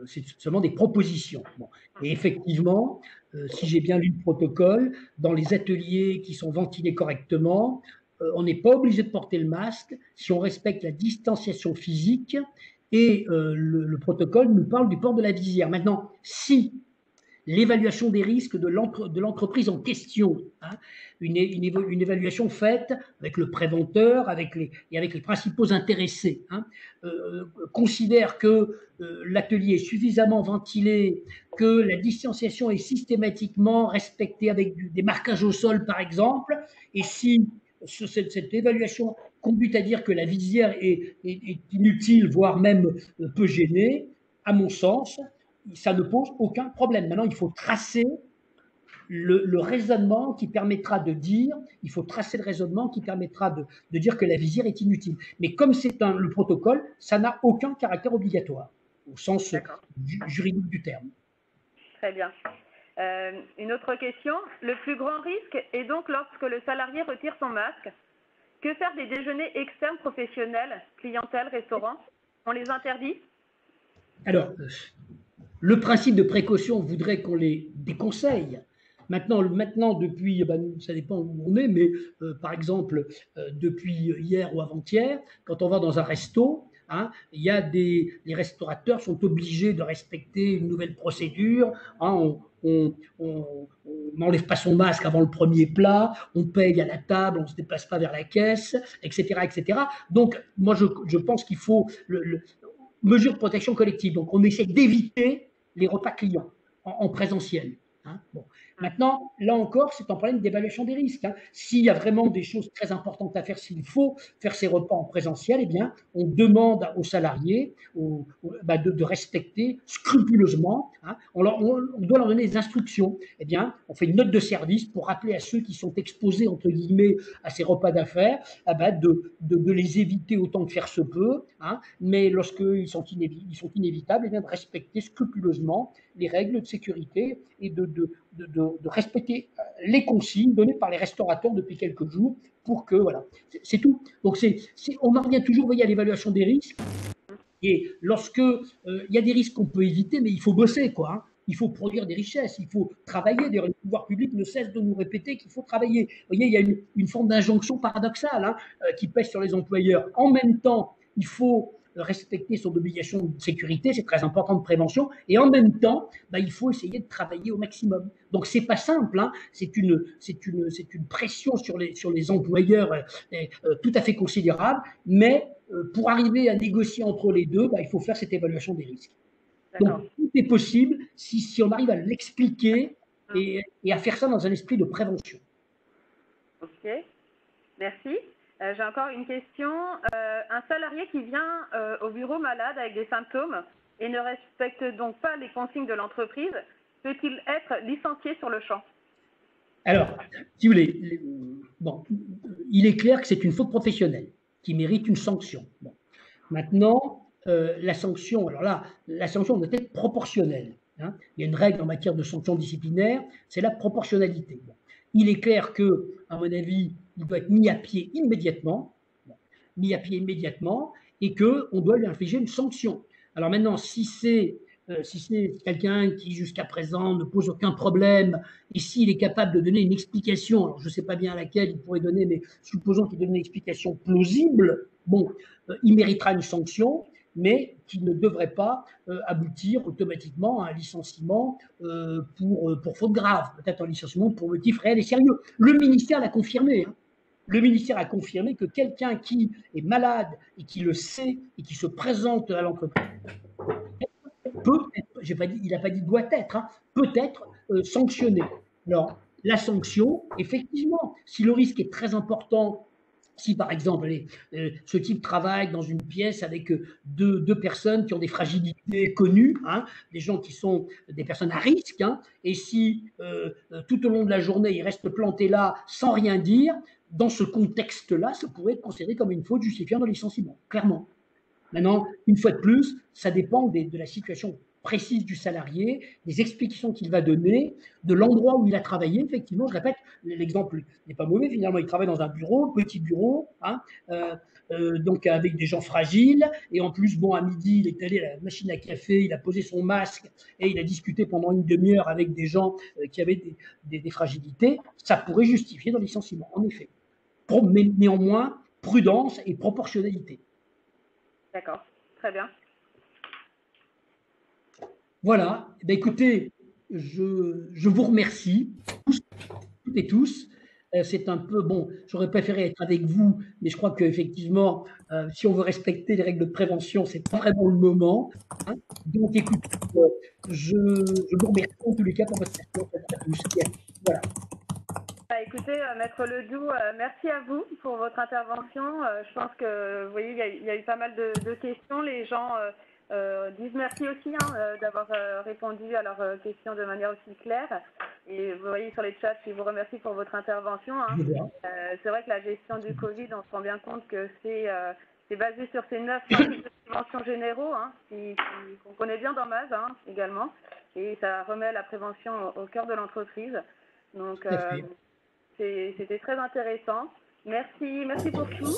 c'est seulement des propositions. Bon. Et effectivement, si j'ai bien lu le protocole, dans les ateliers qui sont ventilés correctement, on n'est pas obligé de porter le masque si on respecte la distanciation physique et le protocole nous parle du port de la visière. Maintenant, si l'évaluation des risques de l'entreprise en question, hein, une évaluation faite avec le préventeur et avec les principaux intéressés, hein, considère que l'atelier est suffisamment ventilé, que la distanciation est systématiquement respectée avec des marquages au sol par exemple, et si cette évaluation conduit à dire que la visière est inutile, voire même peut gêner, à mon sens, ça ne pose aucun problème. Maintenant, il faut tracer le raisonnement qui permettra de dire, que la visière est inutile. Mais comme c'est le protocole, ça n'a aucun caractère obligatoire, au sens juridique du terme. Très bien. Une autre question. Le plus grand risque est donc lorsque le salarié retire son masque. Que faire des déjeuners externes professionnels, clientèle, restaurants? On les interdit? Alors, le principe de précaution voudrait qu'on les déconseille. Maintenant, depuis, ça dépend où on est, mais par exemple, depuis hier ou avant-hier, quand on va dans un resto, hein, les restaurateurs sont obligés de respecter une nouvelle procédure. Hein, on n'enlève pas son masque avant le premier plat, on paye à la table, on ne se déplace pas vers la caisse, etc., etc. Donc, moi, je pense qu'il faut mesures de protection collective. Donc, on essaie d'éviter les repas clients en présentiel. Hein. Bon. Maintenant, là encore, c'est un problème d'évaluation des risques. Hein. S'il y a vraiment des choses très importantes à faire, s'il faut faire ces repas en présentiel, eh bien, on demande aux salariés de respecter scrupuleusement. Hein. On doit leur donner des instructions. Eh bien, on fait une note de service pour rappeler à ceux qui sont exposés, entre guillemets, à ces repas d'affaires, de les éviter autant que faire se peut. Hein. Mais lorsqu'ils sont inévitables, eh bien, de respecter scrupuleusement les règles de sécurité et de respecter les consignes données par les restaurateurs depuis quelques jours pour que, voilà, c'est tout. Donc, on en revient toujours, vous voyez, à l'évaluation des risques. Et lorsque il y a des risques qu'on peut éviter, mais il faut bosser, quoi. Hein. Il faut produire des richesses, il faut travailler. D'ailleurs, les pouvoirs publics ne cessent de nous répéter qu'il faut travailler. Vous voyez, il y a une forme d'injonction paradoxale hein, qui pèse sur les employeurs. En même temps, il faut respecter son obligation de sécurité, c'est très important, de prévention, et en même temps, il faut essayer de travailler au maximum. Donc c'est pas simple, hein. C'est une pression sur les employeurs tout à fait considérable, mais pour arriver à négocier entre les deux, il faut faire cette évaluation des risques. Donc tout est possible si on arrive à l'expliquer et à faire ça dans un esprit de prévention. Ok, merci. J'ai encore une question. Un salarié qui vient au bureau malade avec des symptômes et ne respecte donc pas les consignes de l'entreprise, peut-il être licencié sur le champ? Alors, si vous voulez, il est clair que c'est une faute professionnelle qui mérite une sanction. Bon. Maintenant, la sanction, alors là, la sanction doit être proportionnelle. Hein. Il y a une règle en matière de sanction disciplinaire, c'est la proportionnalité. Bon. Il est clair que, à mon avis, il doit être mis à pied immédiatement, et qu'on doit lui infliger une sanction. Alors maintenant, si c'est quelqu'un qui jusqu'à présent ne pose aucun problème, et s'il est capable de donner une explication, alors je ne sais pas bien laquelle il pourrait donner, mais supposons qu'il donne une explication plausible, bon, il méritera une sanction, mais qui ne devrait pas aboutir automatiquement à un licenciement pour faute grave, peut-être un licenciement pour motif réel et sérieux. Le ministère l'a confirmé. Hein. Le ministère a confirmé que quelqu'un qui est malade et qui le sait et qui se présente à l'entreprise peut être, il n'a pas dit doit être, hein, peut être sanctionné. Alors, la sanction, effectivement, si le risque est très important, si par exemple ce type travaille dans une pièce avec deux personnes qui ont des fragilités connues, hein, des gens qui sont des personnes à risque, hein, et si tout au long de la journée il reste planté là sans rien dire, dans ce contexte-là, ça pourrait être considéré comme une faute justifiant le licenciement, clairement. Maintenant, une fois de plus, ça dépend de la situation précise du salarié, des explications qu'il va donner, de l'endroit où il a travaillé. Effectivement, je répète, l'exemple n'est pas mauvais. Finalement, il travaille dans un bureau, petit bureau, hein, donc avec des gens fragiles. Et en plus, bon, à midi, il est allé à la machine à café, il a posé son masque et il a discuté pendant une demi-heure avec des gens qui avaient des fragilités. Ça pourrait justifier le licenciement, en effet. Mais néanmoins, prudence et proportionnalité. D'accord, très bien. Voilà, écoutez, je vous remercie, toutes et tous. C'est un peu, bon, j'aurais préféré être avec vous, mais je crois qu'effectivement, si on veut respecter les règles de prévention, c'est pas vraiment le moment. Hein. Donc, écoutez, je vous remercie en tous les cas pour votre question à tous. Voilà. Écoutez, Maître Ledoux, merci à vous pour votre intervention. Je pense que, vous voyez, il y a eu pas mal de questions. Les gens disent merci aussi d'avoir répondu à leurs questions de manière aussi claire. Et vous voyez sur les chats, je vous remercie pour votre intervention. Hein. C'est vrai que la gestion du Covid, on se rend bien compte que c'est basé sur ces 9 principes de prévention généraux, hein, qu'on connaît bien dans MAZ également. Et ça remet la prévention au cœur de l'entreprise. Donc, c'était très intéressant. Merci pour tout.